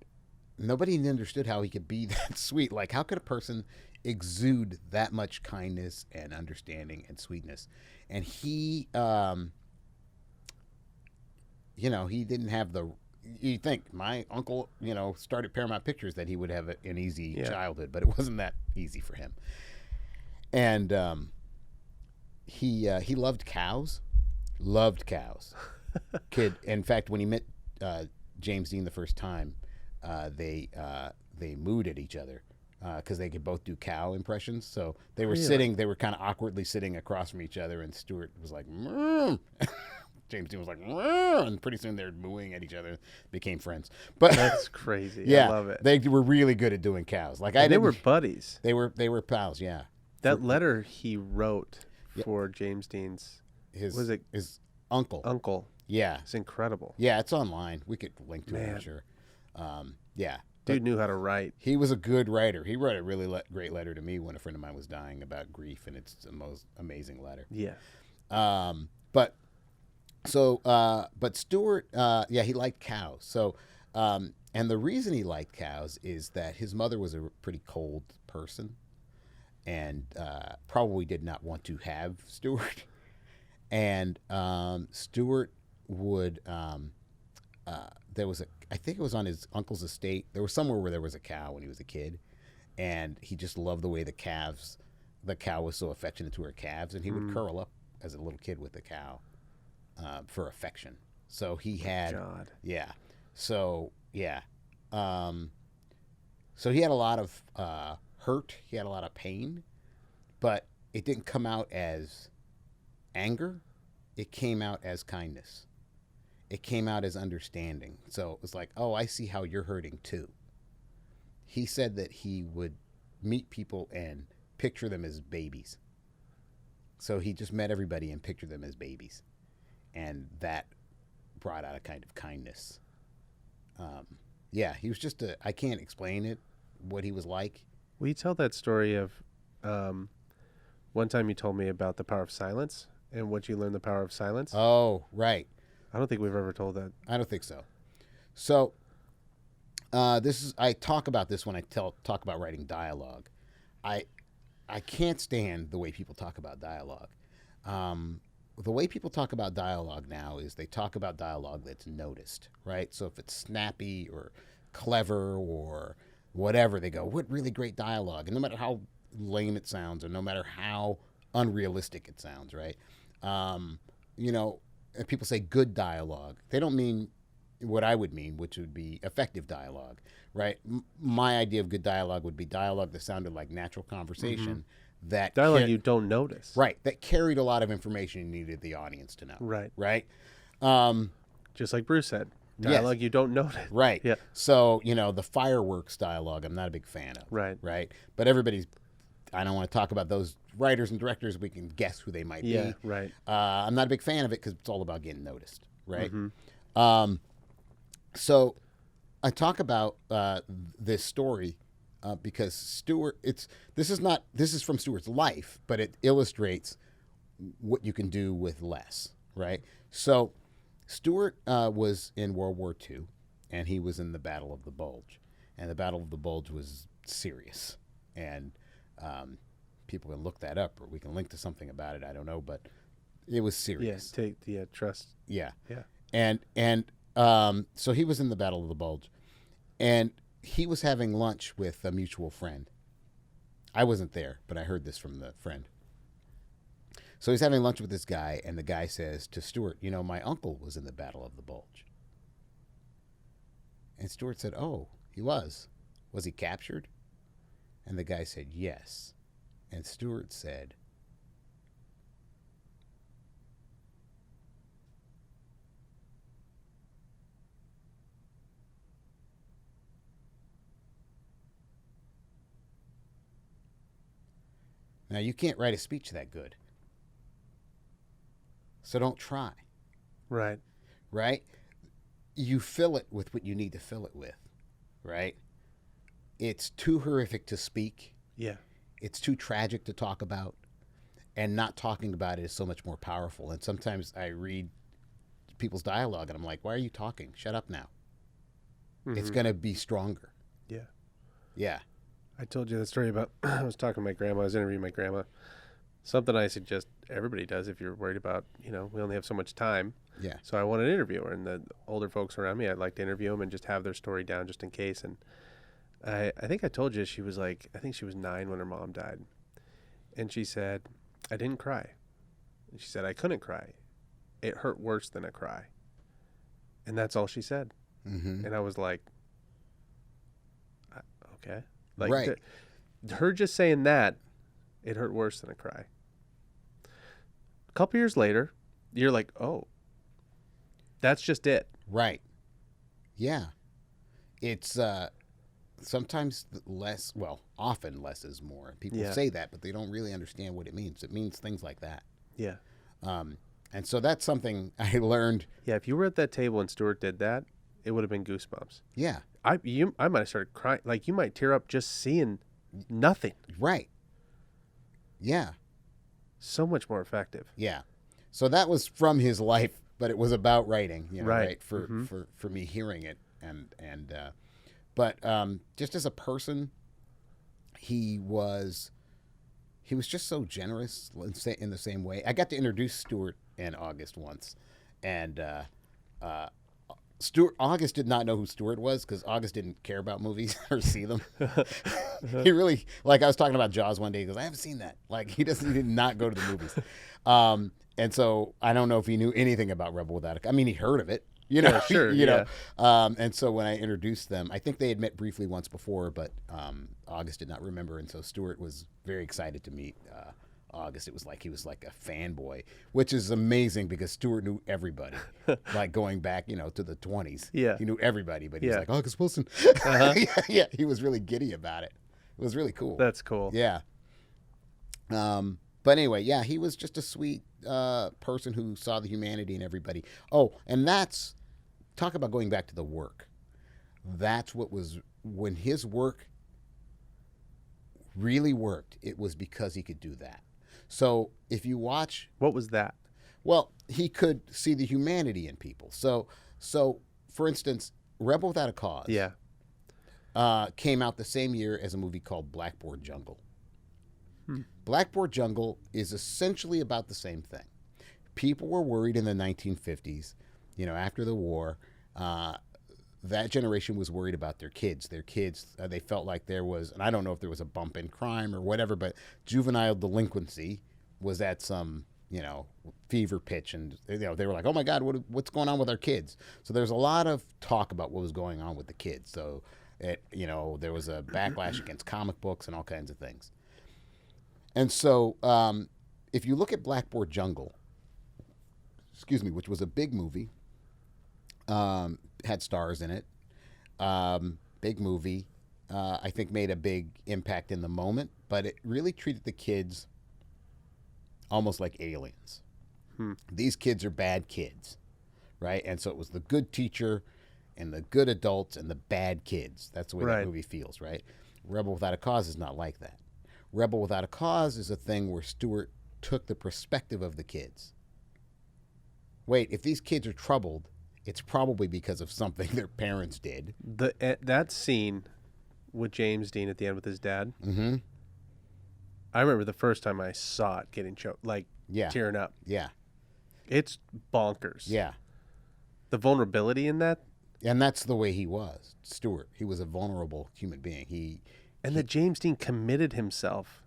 nobody understood how he could be that sweet. Like, how could a person exude that much kindness and understanding and sweetness? And he, he didn't have the. You think my uncle, started Paramount Pictures, that he would have an easy childhood, but it wasn't that easy for him. And he loved cows. Kid. In fact, when he met James Dean the first time, they mooed at each other because they could both do cow impressions. So they were they were kind of awkwardly sitting across from each other, and Stewart was like, "Mmm." James Dean was like, "Mmm," and pretty soon they're mooing at each other, became friends. But
that's crazy.
Yeah,
I love it.
They were really good at doing cows.
They were buddies.
They were pals. Yeah.
That letter he wrote for James Dean's
his uncle. Yeah,
it's incredible.
Yeah, it's online. We could link to it, I'm sure.
Dude knew how to write.
He was a good writer. He wrote a really great letter to me when a friend of mine was dying about grief, and it's the most amazing letter.
Yeah.
But Stewart, he liked cows. So, and the reason he liked cows is that his mother was a pretty cold person, and probably did not want to have Stewart. And Stewart would I think it was on his uncle's estate. There was somewhere where there was a cow when he was a kid, and he just loved the way the cow was so affectionate to her calves, and he would curl up as a little kid with the cow for affection. So he had so he had a lot of hurt. He had a lot of pain, but it didn't come out as anger. It came out as kindness. It came out as understanding. So it was like, oh, I see how you're hurting too. He said that he would meet people and picture them as babies. So he just met everybody and pictured them as babies. And that brought out a kind of kindness. He was just I can't explain it, what he was like.
Will you tell that story of one time you told me about the power of silence and what you learned the power of silence?
Oh, right.
I don't think we've ever told that.
I don't think so. So I talk about this when I talk about writing dialogue. I can't stand the way people talk about dialogue. The way people talk about dialogue now is they talk about dialogue that's noticed, right? So if it's snappy or clever or whatever, they go, what really great dialogue. And no matter how lame it sounds or no matter how unrealistic it sounds, right? And people say good dialogue. They don't mean what I would mean, which would be effective dialogue, right? My idea of good dialogue would be dialogue that sounded like natural conversation. That
dialogue you don't notice.
Right. That carried a lot of information you needed the audience to know.
Right.
Right?
Just like Bruce said, dialogue you don't notice.
Right.
Yeah.
So, the fireworks dialogue, I'm not a big fan of.
Right.
Right? But I don't want to talk about those writers and directors. We can guess who they might be.
Yeah, right.
I'm not a big fan of it because it's all about getting noticed, right? So I talk about this story because Stewart. This is from Stewart's life, but it illustrates what you can do with less, right? So Stewart was in World War II, and he was in the Battle of the Bulge. And the Battle of the Bulge was serious. And people can look that up, or we can link to something about it. I don't know, but it was serious.
Trust.
Yeah.
Yeah.
And so he was in the Battle of the Bulge, and he was having lunch with a mutual friend. I wasn't there, but I heard this from the friend. So he's having lunch with this guy, and the guy says to Stewart, you know, my uncle was in the Battle of the Bulge. And Stewart said, oh, he was. Was he captured? And the guy said, yes. And Stewart said, now you can't write a speech that good. So don't try.
Right.
Right? You fill it with what you need to fill it with. Right? It's too horrific to speak.
Yeah.
It's too tragic to talk about. And not talking about it is so much more powerful. And sometimes I read people's dialogue and I'm like, why are you talking? Shut up now. Mm-hmm. It's going to be stronger.
Yeah.
Yeah.
I told you the story about, I was talking to my grandma, I was interviewing my grandma. Something I suggest everybody does if you're worried about, we only have so much time.
Yeah.
So I wanted to interview her, and the older folks around me, I'd like to interview them and just have their story down just in case. And I think I told you she was I think she was 9 when her mom died. And she said, I didn't cry. And she said, I couldn't cry. It hurt worse than a cry. And that's all she said.
Mm-hmm.
And I was like, okay.
Right.
Her just saying that, it hurt worse than a cry. A couple years later, you're like, oh, that's just it.
Right. Yeah. It's sometimes less, often less is more. People say that, but they don't really understand what it means. It means things like that.
Yeah.
And so that's something I learned.
Yeah, if you were at that table and Stewart did that, it would have been goosebumps.
Yeah.
I might have started crying. Like, you might tear up just seeing nothing.
Right. Yeah.
So much more effective.
Yeah. So that was from his life, but it was about writing, right? For me hearing it. But just as a person, he was just so generous in the same way. I got to introduce Stewart and August once, and August did not know who Stewart was because August didn't care about movies or see them. He really, I was talking about Jaws one day. He goes, I haven't seen that. He did not go to the movies. And so I don't know if he knew anything about Rebel Without a... I mean, he heard of it,
Yeah, sure.
know. And so when I introduced them, I think they had met briefly once before, but August did not remember. And so Stewart was very excited to meet August. It was like he was like a fanboy, which is amazing because Stewart knew everybody, going back, to the 20s.
Yeah.
He knew everybody, but he was like, August Wilson.
Uh-huh.
Yeah, he was really giddy about it. It was really cool.
That's cool.
Yeah. But anyway, yeah, he was just a sweet person who saw the humanity in everybody. Oh, and talk about going back to the work. That's what was, when his work really worked, it was because he could do that. So if you watch...
What was that?
Well, he could see the humanity in people. So for instance, Rebel Without a Cause came out the same year as a movie called Blackboard Jungle. Blackboard Jungle is essentially about the same thing. People were worried in the 1950s, after the war. That generation was worried about their kids. They felt like there was, and I don't know if there was a bump in crime or whatever, but juvenile delinquency was at some, fever pitch. And, they were like, oh my God, what's going on with our kids? So there's a lot of talk about what was going on with the kids. So, there was a backlash against comic books and all kinds of things. And so if you look at Blackboard Jungle, which was a big movie, had stars in it, big movie, I think made a big impact in the moment, but it really treated the kids almost like aliens. These kids are bad kids, right? And so it was the good teacher and the good adults and the bad kids. That's the way that movie feels, right? Rebel Without a Cause is not like that. Rebel Without a Cause is a thing where Stewart took the perspective of the kids. Wait, if these kids are troubled, it's probably because of something their parents did.
That scene with James Dean at the end with his dad.
Mm-hmm.
I remember the first time I saw it getting choked, tearing up.
Yeah.
It's bonkers.
Yeah.
The vulnerability in that.
And that's the way he was, Stewart. He was a vulnerable human being.
That James Dean committed himself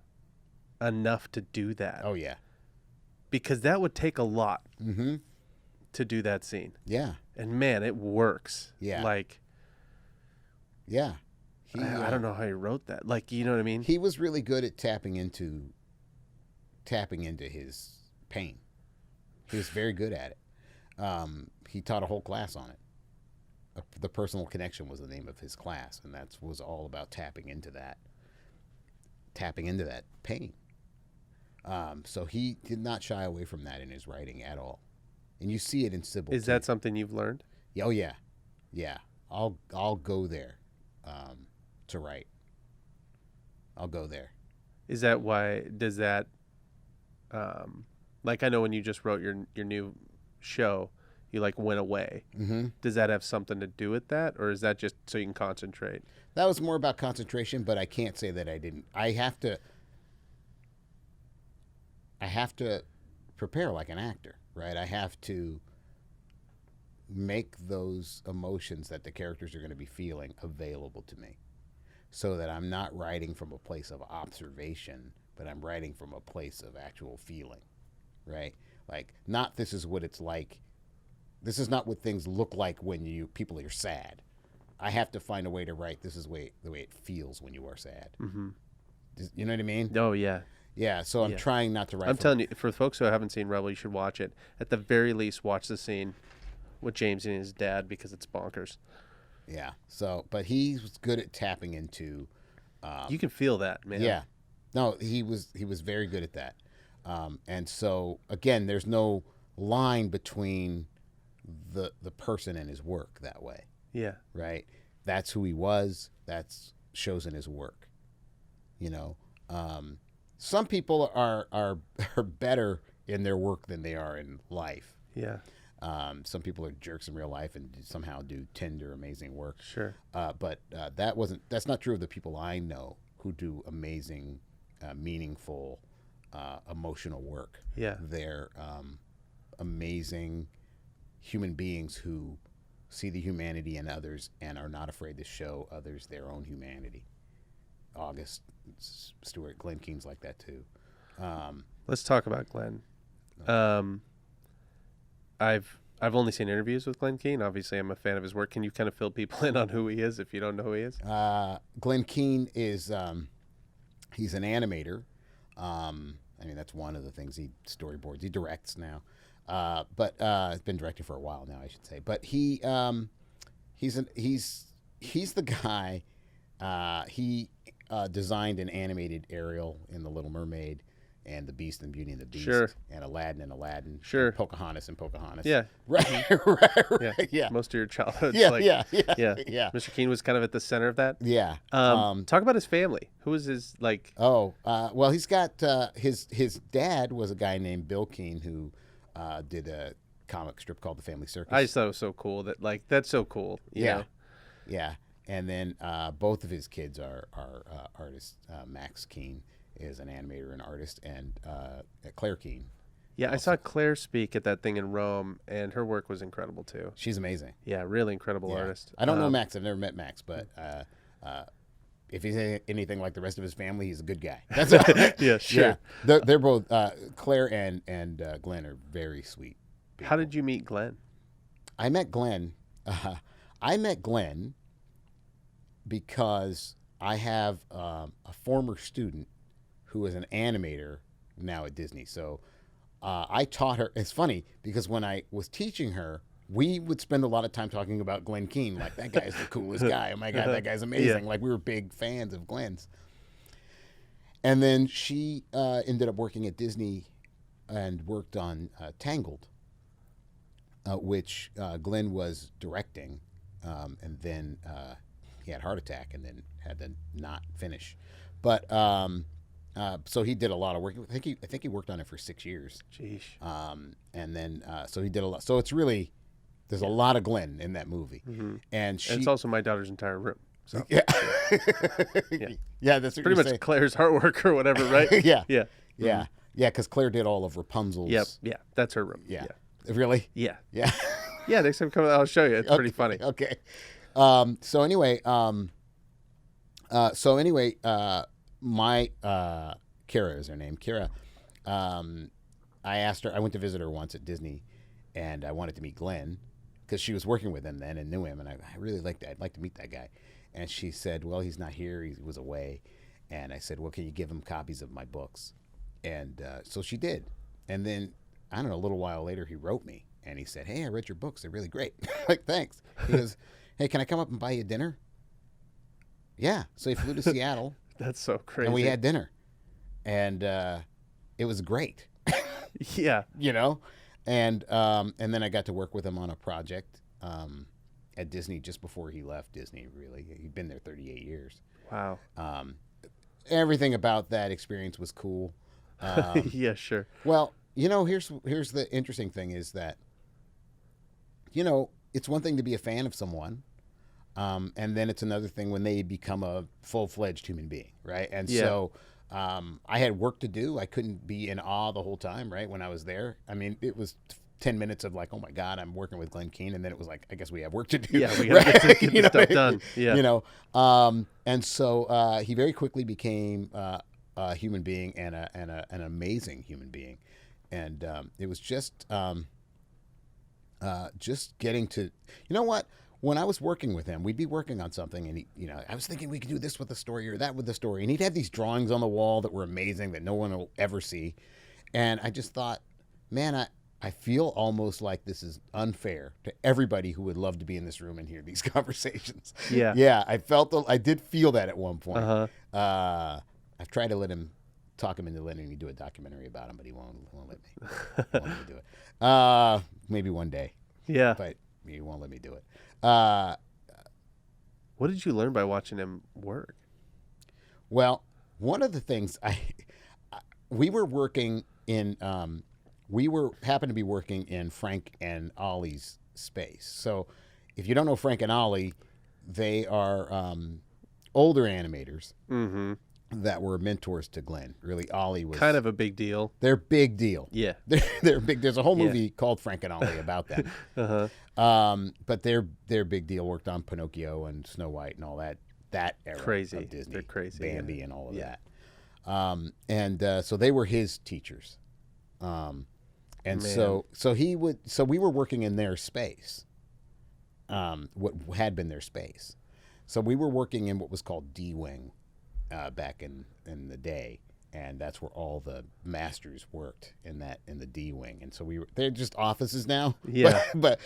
enough to do that.
Oh, yeah.
Because that would take a lot
Mm-hmm.
to do that scene.
Yeah.
And man, it works.
Yeah.
Yeah.
He,
I don't know how he wrote that. You know what I mean?
He was really good at tapping into his pain. He was very good at it. He taught a whole class on it. The Personal Connection was the name of his class, and that was all about tapping into that pain. So he did not shy away from that in his writing at all, and you see it in Sybil.
Is that something you've learned?
Oh yeah, yeah. I'll go there to write. I'll go there.
Is that why? Does that I know when you just wrote your new show, you went away.
Mm-hmm.
Does that have something to do with that, or is that just so you can concentrate?
That was more about concentration, but I can't say that I didn't. I have to prepare like an actor, right? I have to make those emotions that the characters are going to be feeling available to me, so that I'm not writing from a place of observation, but I'm writing from a place of actual feeling, right? Not this is what it's like. This is not what things look like when people are sad. I have to find a way to write. This is the way it feels when you are sad.
Mm-hmm.
You know what I mean?
Oh yeah.
Yeah. So I'm trying not to write.
I'm telling you, for folks who haven't seen Rebel, you should watch it. At the very least, watch the scene with James and his dad, because it's bonkers.
Yeah. So, but he was good at tapping into.
You can feel that, man.
Yeah. No, he was very good at that. And so again, there's no line between the person and his work that way.
Yeah.
Right. That's who he was. That's shows in his work. Some people are better in their work than they are in life.
Yeah.
Some people are jerks in real life and somehow do tender, amazing work.
Sure.
But that's not true of the people I know who do amazing, meaningful, emotional work.
Yeah.
They're amazing human beings who see the humanity in others and are not afraid to show others their own humanity. August, Stewart, Glenn Keane's like that too.
Let's talk about Glenn. I've only seen interviews with Glenn Keane. Obviously, I'm a fan of his work. Can you kind of fill people in on who he is if you don't know who he is?
Glenn Keane is he's an animator. That's one of the things he storyboards. He directs now, but he's been directing for a while now, I should say. But he's the guy. He designed an animated Ariel in The Little Mermaid, and The Beast and Beauty and the Beast,
sure,
and Aladdin,
sure,
and Pocahontas and Pocahontas.
Yeah,
right, right. Yeah.
Most of your childhood.
Yeah.
Mr. Keane was kind of at the center of that.
Yeah.
Talk about his family. Who was his
well, he's got his dad was a guy named Bill Keane who did a comic strip called The Family Circus.
I just thought it was so cool that's so cool. You know?
Yeah. And then both of his kids are artists. Max Keane is an animator and artist, and Claire Keane.
Yeah, also. I saw Claire speak at that thing in Rome, and her work was incredible too.
She's amazing.
Yeah, really incredible artist.
I don't know Max. I've never met Max, but if he's anything like the rest of his family, he's a good guy. That's
yeah, sure.
Yeah. They're both Claire and Glenn are very sweet people.
How did you meet Glenn?
I met Glenn because I have a former student who is an animator now at Disney. So I taught her. It's funny because when I was teaching her, we would spend a lot of time talking about Glenn Keane. Like, that guy's the coolest guy. Oh my God, that guy's amazing. Yeah. Like, we were big fans of Glenn's. And then she ended up working at Disney and worked on Tangled, which Glenn was directing. And then he had a heart attack and then had to not finish. But So he did a lot of work. I think he worked on it for 6 years.
Jeez.
And then so he did a lot. So it's really there's a lot of Glenn in that movie, and
It's also my daughter's entire room. So
yeah,
Yeah.
yeah, that's what
pretty
you're
much
saying.
Claire's artwork or whatever, right?
Yeah,
Yeah.
yeah, yeah. Because Claire did all of Rapunzel's.
Yep. Yeah. That's her room.
Yeah. Really.
Yeah.
Yeah.
Yeah. Next time come, I'll show you. It's pretty funny.
Okay. So anyway, my Kira is her name. Kira. I asked her. I went to visit her once at Disney, and I wanted to meet Glenn because she was working with him then and knew him, and I really liked that. I'd like to meet that guy. And she said, "Well, he's not here. He was away." And I said, "Well, can you give him copies of my books?" And so she did. And then I don't know. A little while later, he wrote me, and he said, "Hey, I read your books. They're really great." Like, thanks. He goes, "Hey, can I come up and buy you dinner?" Yeah. So he flew to Seattle.
That's so crazy.
And we had dinner, and it was great.
Yeah.
You know, and then I got to work with him on a project at Disney just before he left Disney. Really, he'd been there 38 years.
Wow.
Everything about that experience was cool.
Yeah, sure.
Well, you know, here's the interesting thing is that, you know, it's one thing to be a fan of someone. And then it's another thing when they become a full-fledged human being, right? And so I had work to do. I couldn't be in awe the whole time, right, when I was there. I mean, it was 10 minutes of like, oh, my God, I'm working with Glenn Keane. And then it was like, I guess we have work to do.
Yeah, we got to
right?
get this stuff done. Yeah.
You know, and so he very quickly became a human being and an amazing human being. And it was just getting to, you know what? When I was working with him, we'd be working on something, and he, you know, I was thinking we could do this with the story or that with the story, and he'd have these drawings on the wall that were amazing that no one will ever see, and I just thought, man, I feel almost like this is unfair to everybody who would love to be in this room and hear these conversations.
Yeah,
yeah, I did feel that at one point. I've tried to talk him into letting me do a documentary about him, but he won't let me. Won't let me do it. Maybe one day.
Yeah,
but he won't let me do it.
What did you learn by watching him work?
Well, one of the things we were working in, happened to be working in Frank and Ollie's space. So if you don't know Frank and Ollie, they are older animators that were mentors to Glenn. Really, Ollie was
kind of a big deal.
They're big deal.
Yeah.
They're big. There's a whole movie called Frank and Ollie about that. But they're big deal. Worked on Pinocchio and Snow White and all that era
crazy.
of Disney.
They're crazy.
Bambi and all of that. So they were his teachers. So we were working in their space. What had been their space. So we were working in what was called D Wing back in the day. And that's where all the masters worked in the D Wing, and so they're just offices now.
Yeah.
But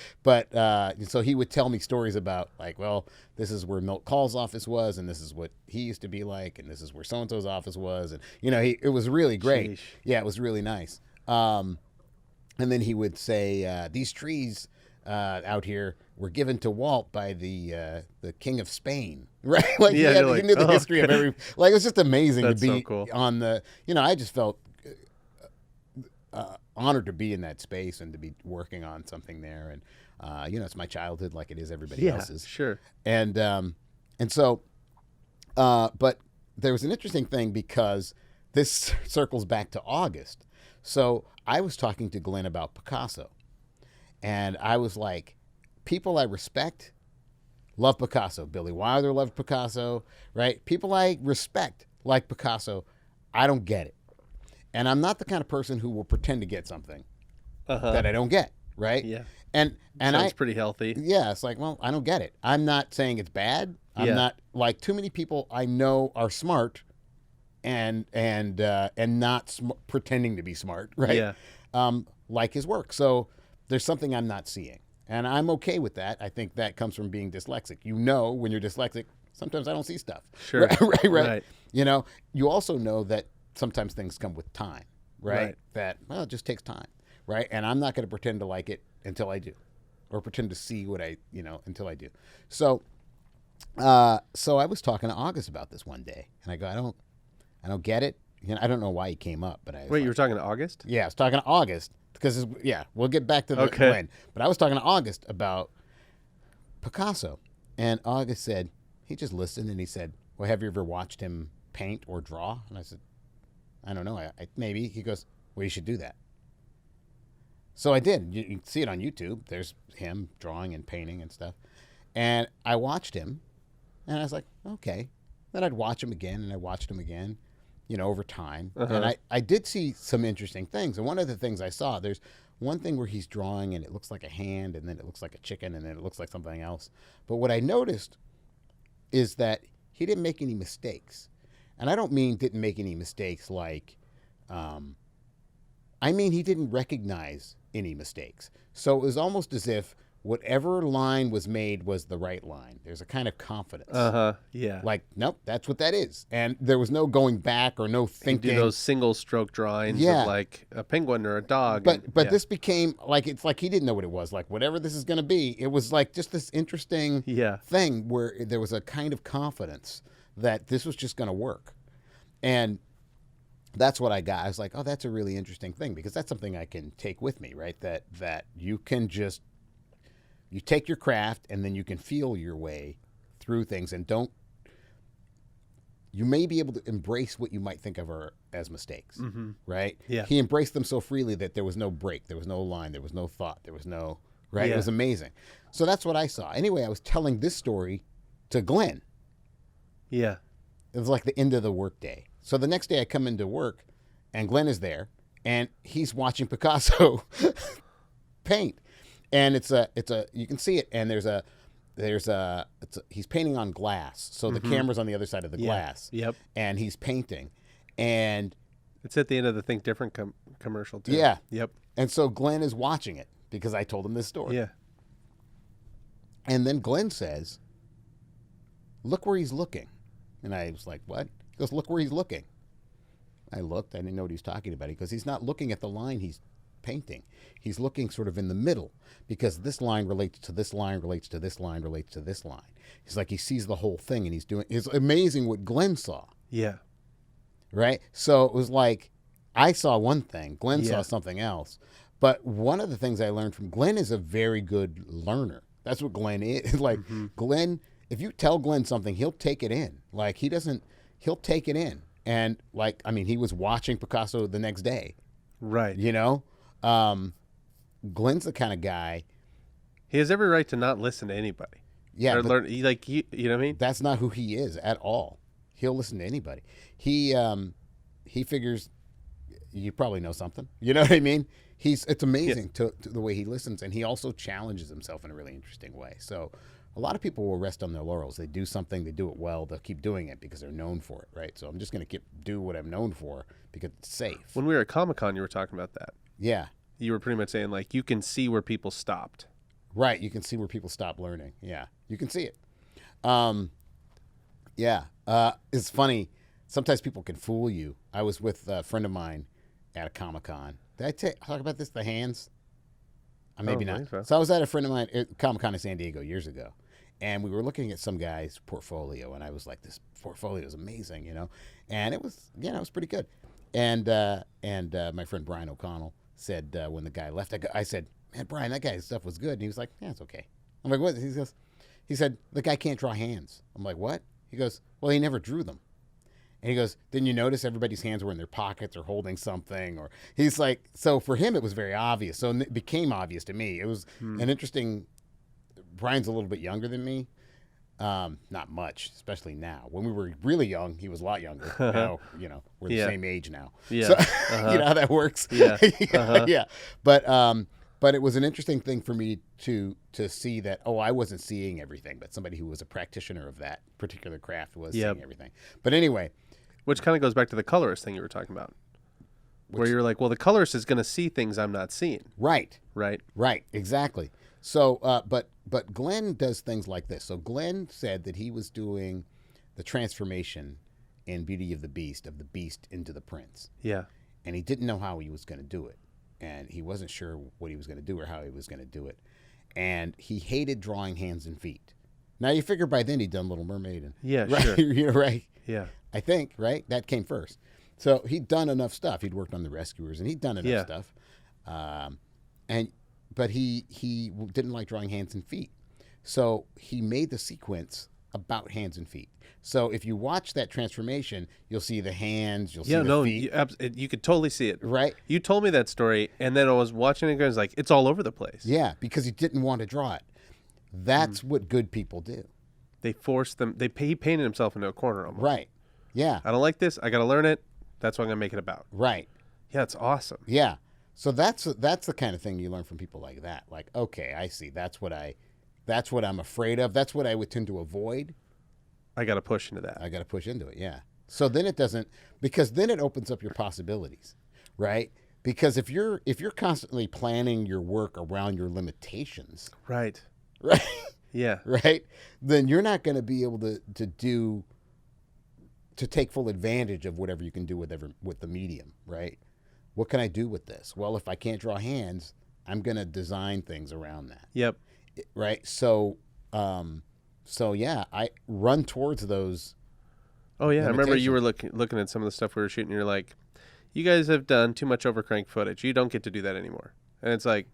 so he would tell me stories about like, well, this is where Milt Call's office was, and this is what he used to be like, and this is where so and so's office was, and you know, it was really great.
Sheesh.
Yeah, it was really nice. And then he would say, these trees out here were given to Walt by the King of Spain, right? Like, he knew the history of every. Like, it was just amazing to be
so cool.
on the. You know, I just felt honored to be in that space and to be working on something there, and you know, it's my childhood, like it is everybody else's.
Sure.
And so, but there was an interesting thing because this circles back to August. So I was talking to Glenn about Picasso. And I was like, people I respect love Picasso. Billy Wilder loved Picasso, right? People I respect like Picasso. I don't get it. And I'm not the kind of person who will pretend to get something that I don't get, right?
Yeah.
And
sounds pretty healthy.
Yeah, it's like, well, I don't get it. I'm not saying it's bad. I'm not like too many people I know are smart and not pretending to be smart, right?
Yeah.
Like his work. So there's something I'm not seeing. And I'm okay with that. I think that comes from being dyslexic. You know, when you're dyslexic, sometimes I don't see stuff.
Sure.
Right. You know, you also know that sometimes things come with time, right? That, well, it just takes time, right? And I'm not going to pretend to like it until I do, or pretend to see what until I do. So I was talking to August about this one day, and I go, I don't get it. I don't know why he came up, but I was
Wait,
like,
you were talking to August?
yeah, I was talking to August because we'll get back to the Glenn, but I was talking to August about Picasso, and August said he just listened and he said, "Well, have you ever watched him paint or draw?" And I said, "I don't know. I maybe." He goes, "Well, you should do that." So I did. You can see it on YouTube. There's him drawing and painting and stuff, and I watched him, and I was like, okay. Then I'd watch him again, and I watched him again. Over time. And I did see some interesting things. And one of the things I saw, there's one thing where he's drawing and it looks like a hand and then it looks like a chicken and then it looks like something else. But what I noticed is that he didn't make any mistakes. And I don't mean didn't make any mistakes like, I mean he didn't recognize any mistakes. So it was almost as if whatever line was made was the right line. There's a kind of confidence.
Yeah.
Like, nope, that's what that is. And there was no going back or no thinking.
You do those single stroke drawings of like a penguin or a dog.
But this became like, it's like he didn't know what it was. Like, whatever this is going to be, it was like just this interesting thing where there was a kind of confidence that this was just going to work. And that's what I got. I was like, oh, that's a really interesting thing because that's something I can take with me, right? That you can just, you take your craft and then you can feel your way through things and you may be able to embrace what you might think of as mistakes, right?
Yeah.
He embraced them so freely that there was no break, there was no line, there was no thought, there was no, right?
Yeah.
It was amazing. So that's what I saw. Anyway, I was telling this story to Glenn.
Yeah.
It was like the end of the workday. So the next day I come into work and Glenn is there and he's watching Picasso paint. And it's a you can see it, and he's painting on glass, so the camera's on the other side of the glass.
Yep.
And he's painting, and
it's at the end of the Think Different commercial too.
Yeah.
Yep.
And so Glenn is watching it because I told him this story.
Yeah.
And then Glenn says, "Look where he's looking," and I was like, "What?" He goes, "Look where he's looking." I looked. I didn't know what he was talking about. He goes, "He's not looking at the line he's painting. He's looking sort of in the middle because this line relates to this line, relates to this line, relates to this line." He's like, he sees the whole thing and it's amazing what Glenn saw.
Yeah.
Right? So it was like, I saw one thing, Glenn saw something else. But one of the things I learned from Glenn is a very good learner. That's what Glenn is. Like Glenn, if you tell Glenn something, he'll take it in. Like he'll take it in. And like, I mean, he was watching Picasso the next day.
Right.
Glenn's the kind of guy.
He has every right to not listen to anybody.
Yeah,
or learn. You know what I mean?
That's not who he is at all. He'll listen to anybody. He figures you probably know something. You know what I mean? It's amazing to the way he listens, and he also challenges himself in a really interesting way. So a lot of people will rest on their laurels. They do something, they do it well, they'll keep doing it because they're known for it, right? So I'm just going to do what I'm known for because it's safe.
When we were at Comic-Con, you were talking about that.
Yeah.
You were pretty much saying, like, you can see where people stopped.
Right. You can see where people stop learning. Yeah. You can see it. It's funny. Sometimes people can fool you. I was with a friend of mine at a Comic-Con. Did I talk about this, the hands? Maybe not. So I was at a friend of mine at Comic-Con in San Diego years ago. And we were looking at some guy's portfolio. And I was like, this portfolio is amazing, And it was, it was pretty good. And my friend Brian O'Connell said when the guy left, I said, "Man, Brian, that guy's stuff was good." And he was like, "Yeah, it's okay." I'm like, "What?" He said, "The guy can't draw hands." I'm like, "What?" He goes, "Well, he never drew them." And he goes, "Didn't you notice everybody's hands were in their pockets or holding something?" Or he's like, so for him, it was very obvious. So it became obvious to me. It was an interesting, Brian's a little bit younger than me. Not much, especially now. When we were really young, he was a lot younger. Now, we're the same age now.
Yeah.
So, you know how that works?
Yeah.
Yeah. But it was an interesting thing for me to see that, I wasn't seeing everything, but somebody who was a practitioner of that particular craft was seeing everything. But anyway.
Which kind of goes back to the colorist thing you were talking about. Where you're like, well, the colorist is going to see things I'm not seeing.
Right.
Right.
Right. Exactly. So, but Glenn does things like this. So Glenn said that he was doing the transformation in Beauty of the Beast into the prince.
Yeah.
And he didn't know how he was going to do it. And he wasn't sure what he was going to do or how he was going to do it. And he hated drawing hands and feet. Now you figure by then he'd done Little Mermaid. And,
yeah,
right?
Sure.
Right?
Yeah.
I think, right? That came first. So he'd done enough stuff. He'd worked on The Rescuers, and he'd done enough
Yeah.
stuff. But he didn't like drawing hands and feet. So he made the sequence about hands and feet. So if you watch that transformation, you'll see the hands, you'll see the feet.
You could totally see it.
Right?
You told me that story, and then I was watching it and I was like, it's all over the place.
Yeah, because he didn't want to draw it. That's what good people do.
They forced them. He painted himself into a corner almost.
Right. Yeah.
I don't like this. I got to learn it. That's what I'm going to make it about.
Right.
Yeah, it's awesome.
Yeah. So that's the kind of thing you learn from people like that. Like, okay, I see. That's what I'm afraid of. That's what I would tend to avoid.
I got to push into that.
I got to push into it. Yeah. So then it doesn't, because then it opens up your possibilities, right? Because if you're constantly planning your work around your limitations,
Right.
right?
Yeah.
Right? Then you're not going to be able to take full advantage of whatever you can do with the medium, right? What can I do with this? Well, if I can't draw hands, I'm going to design things around that.
Yep.
Right? So yeah, I run towards those.
Oh yeah, I remember you
limitations.
were looking at some of the stuff we were shooting. You're like, you guys have done too much overcrank footage. You don't get to do that anymore. And it's like,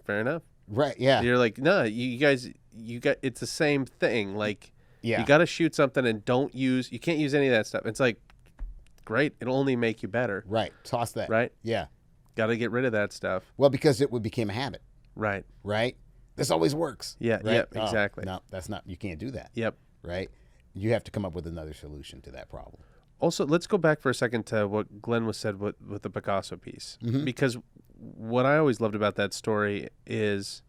fair enough.
Right, yeah.
You're like, no, you guys, it's the same thing. Like,
Yeah.
you got to shoot something and you can't use any of that stuff. It's like, great. It'll only make you better.
Right. Toss that.
Right?
Yeah.
Got to get rid of that stuff.
Well, because it became a habit,
Right.
right? This always works.
Yeah,
Right?
yep, exactly.
No, that's not, you can't do that.
Yep.
Right? You have to come up with another solution to that problem.
Also, let's go back for a second to what Glenn was said with the Picasso piece.
Mm-hmm.
Because what I always loved about that story is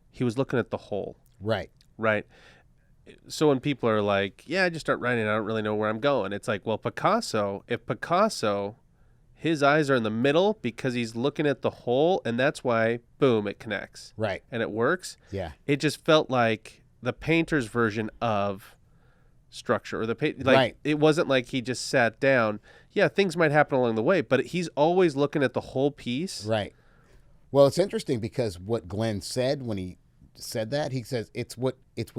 he was looking at the whole.
Right.
Right. So when people are like, yeah, I just start writing, I don't really know where I'm going. It's like, well, if Picasso, his eyes are in the middle because he's looking at the whole, and that's why, boom, it connects.
Right.
And it works.
Yeah.
It just felt like the painter's version of structure, or
Right.
It wasn't like he just sat down. Yeah, things might happen along the way, but he's always looking at the whole piece.
Right. Well, it's interesting because what Glenn said when he said that, he says it's what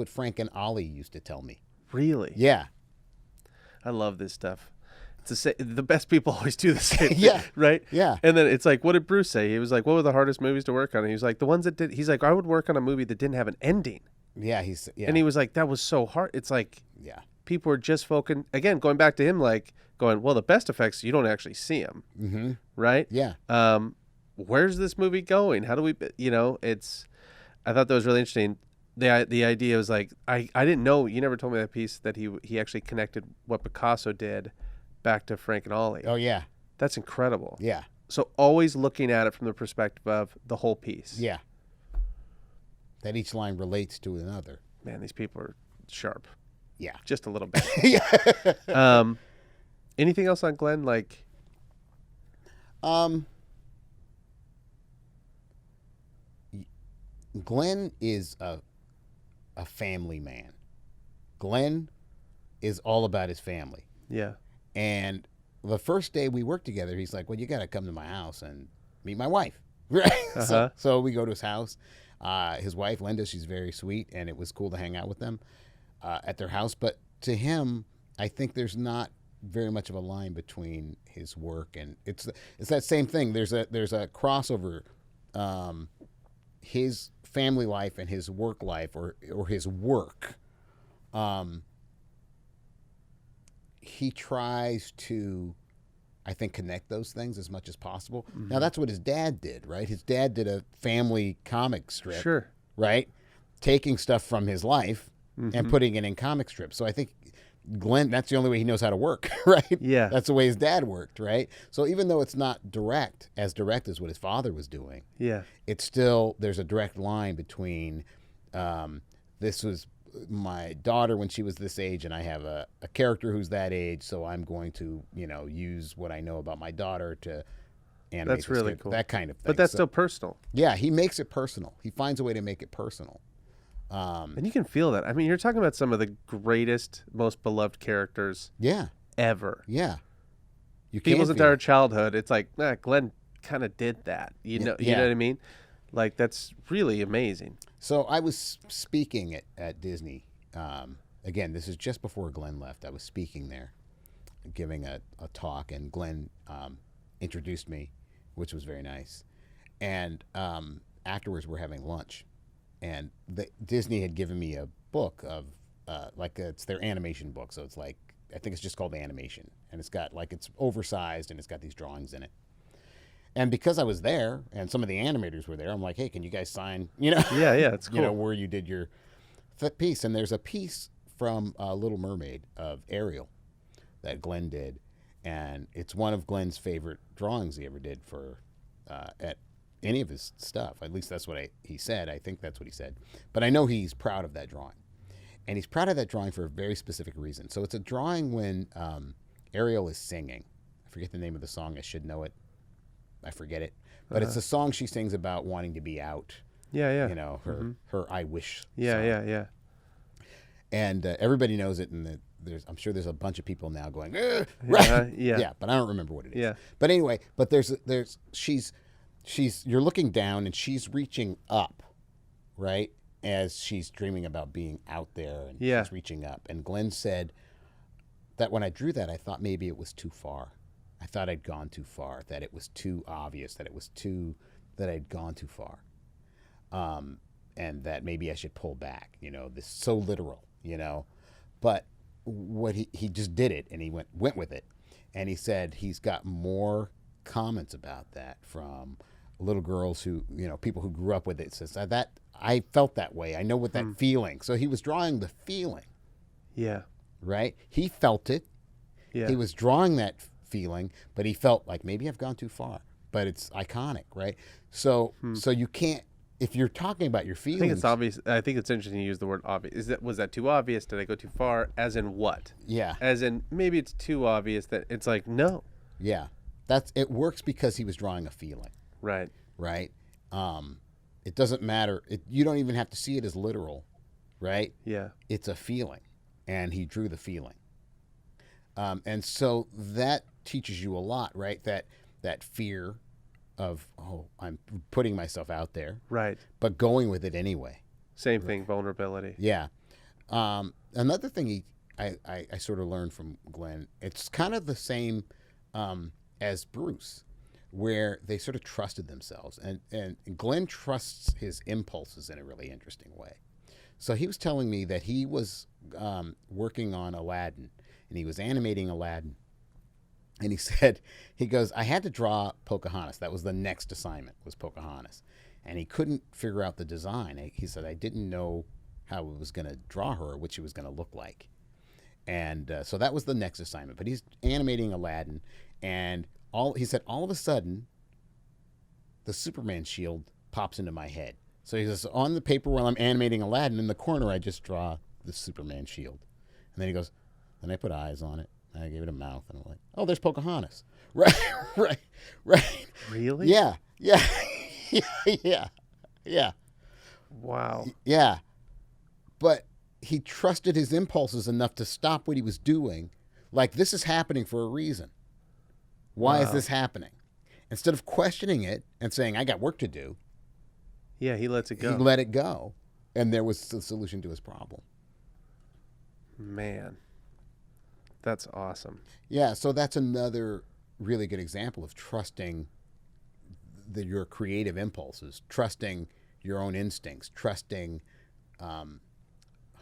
Frank and Ollie used to tell me.
Really?
Yeah.
I love this stuff. The best people always do the same thing,
Yeah.
right?
Yeah.
And then it's like, what did Bruce say? He was like, what were the hardest movies to work on? And he was like, the ones that did. He's like, I would work on a movie that didn't have an ending.
Yeah.
And he was like, that was so hard. It's like,
yeah.
people are just focusing, again, going back to him, like going, well, the best effects, you don't actually see them.
Mm-hmm.
Right?
Yeah.
Where's this movie going? How do we, I thought that was really interesting. The idea was like, I didn't know, you never told me that piece that he actually connected what Picasso did back to Frank and Ollie.
Oh, yeah.
That's incredible.
Yeah.
So always looking at it from the perspective of the whole piece.
Yeah. That each line relates to another.
Man, these people are sharp.
Yeah.
Just a little bit.
Yeah.
Anything else on Glenn? Like,
Glenn is a family man. Glenn is all about his family.
yeah.
And the first day we worked together, he's like, well, you got to come to my house and meet my wife. Right.
Uh-huh.
So we go to his house. His wife, Linda, she's very sweet, and it was cool to hang out with them at their house. But to him, I think there's not very much of a line between his work and it's that same thing. There's a crossover, his family life and his work life, or his work. He tries to, I think, connect those things as much as possible.
Mm-hmm.
Now, that's what his dad did, right? His dad did a family comic strip,
Sure.
right? Taking stuff from his life and putting it in comic strips. So I think Glenn, that's the only way he knows how to work, right?
Yeah.
That's the way his dad worked, right? So even though it's not direct as what his father was doing,
Yeah.
it's still, there's a direct line between this was my daughter when she was this age, and I have a character who's that age, so I'm going to, use what I know about my daughter to animate.
That's
this
really
kid,
cool.
that kind of thing.
But that's
So,
still personal.
yeah, he makes it personal. He finds a way to make it personal.
And you can feel that. I mean, you're talking about some of the greatest, most beloved characters
Yeah,
ever.
yeah. You
People's
can feel
entire
it.
childhood, it's like, Glenn kind of did that. You know
Yeah.
what I mean? Like, that's really amazing.
So I was speaking at Disney. Again, this is just before Glenn left. I was speaking there. giving a talk, and Glenn introduced me, which was very nice. And afterwards, we're having lunch, and Disney had given me a book of it's their animation book, so it's like, I think it's just called Animation, and it's got it's oversized and it's got these drawings in it. And because I was there and some of the animators were there, I'm like, hey, can you guys sign?
Yeah, it's cool.
Where you did your piece. And there's a piece from Little Mermaid of Ariel that Glenn did, and it's one of Glenn's favorite drawings he ever did for at any of his stuff. At least that's what he said. I think that's what he said. But I know he's proud of that drawing. And he's proud of that drawing for a very specific reason. So it's a drawing when Ariel is singing. I forget the name of the song. I should know it. I forget it. But it's a song she sings about wanting to be out.
Yeah.
Her I Wish song.
Yeah. And
everybody knows it. And I'm sure there's a bunch of people now going, right? Yeah, but I don't remember what it is.
Yeah.
But anyway, you're looking down and she's reaching up, right? As she's dreaming about being out there, and she's reaching up. And Glenn said that when I drew that, I thought maybe it was too far. I thought I'd gone too far, that it was too obvious, that I'd gone too far. And that maybe I should pull back, this is so literal, But what he just did it, and he went with it. And he said he's got more comments about that from little girls who, people who grew up with it. Says that I felt that way. I know what that feeling. So he was drawing the feeling.
Yeah.
Right? He felt it.
Yeah.
He was drawing that feeling, but he felt like maybe I've gone too far. But it's iconic, right? So you can't, if you're talking about your feelings.
I think it's obvious. I think it's interesting to use the word obvious. Was that too obvious? Did I go too far? As in what?
Yeah.
As in maybe it's too obvious that it's like, no.
Yeah. It works because he was drawing a feeling.
Right.
Right? It doesn't matter. You don't even have to see it as literal, right?
Yeah.
It's a feeling, and he drew the feeling. And so that teaches you a lot, right? That fear of, I'm putting myself out there.
Right.
But going with it anyway.
Same thing, vulnerability.
Yeah. Another thing I sort of learned from Glenn, it's kind of the same as Bruce, where they sort of trusted themselves. And Glenn trusts his impulses in a really interesting way. So he was telling me that he was working on Aladdin, and he was animating Aladdin. And he goes, I had to draw Pocahontas. That was the next assignment, was Pocahontas. And he couldn't figure out the design. He said, I didn't know how I was going to draw her or what she was going to look like. And so that was the next assignment. But he's animating Aladdin, and he said, all of a sudden, the Superman shield pops into my head. So he says, on the paper while I'm animating Aladdin, in the corner, I just draw the Superman shield. And then he goes, then I put eyes on it. And I gave it a mouth, and I'm like, oh, there's Pocahontas. Right.
Really?
Yeah.
Wow.
Yeah. But he trusted his impulses enough to stop what he was doing. Like, this is happening for a reason. Why is this happening? Instead of questioning it and saying, I got work to do.
Yeah, he lets it go.
He let it go. And there was the solution to his problem.
Man, that's awesome.
Yeah, so that's another really good example of trusting your creative impulses, trusting your own instincts, trusting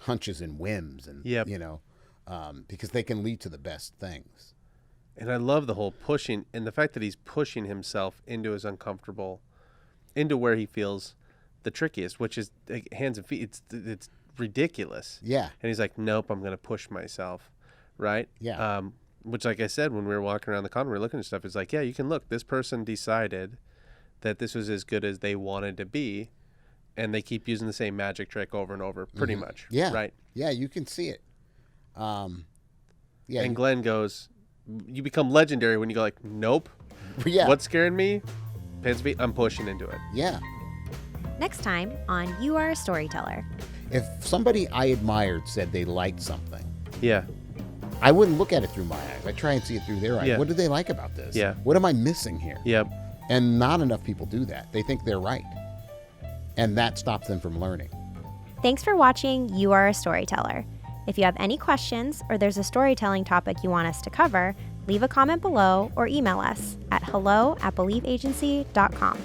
hunches and whims, and because they can lead to the best things.
And I love the whole pushing, and the fact that he's pushing himself into his uncomfortable, into where he feels the trickiest, which is like, hands and feet. It's ridiculous.
Yeah.
And he's like, nope, I'm going to push myself. Right.
Yeah.
Which, like I said, when we were walking around the con, we were looking at stuff. It's like, yeah, you can look. This person decided that this was as good as they wanted to be, and they keep using the same magic trick over and over, pretty much.
Yeah.
Right.
Yeah, you can see it.
And Glenn goes, you become legendary when you go like, nope.
Yeah.
What's scaring me? Hands and feet. I'm pushing into it.
Yeah.
Next time on You Are a Storyteller.
If somebody I admired said they liked something,
yeah,
I wouldn't look at it through my eyes. I try and see it through their eyes.
Yeah.
What do they like about this?
Yeah.
What am I missing here?
Yep.
And not enough people do that. They think they're right. And that stops them from learning.
Thanks for watching You Are a Storyteller. If you have any questions or there's a storytelling topic you want us to cover, leave a comment below or email us at hello@believeagency.com.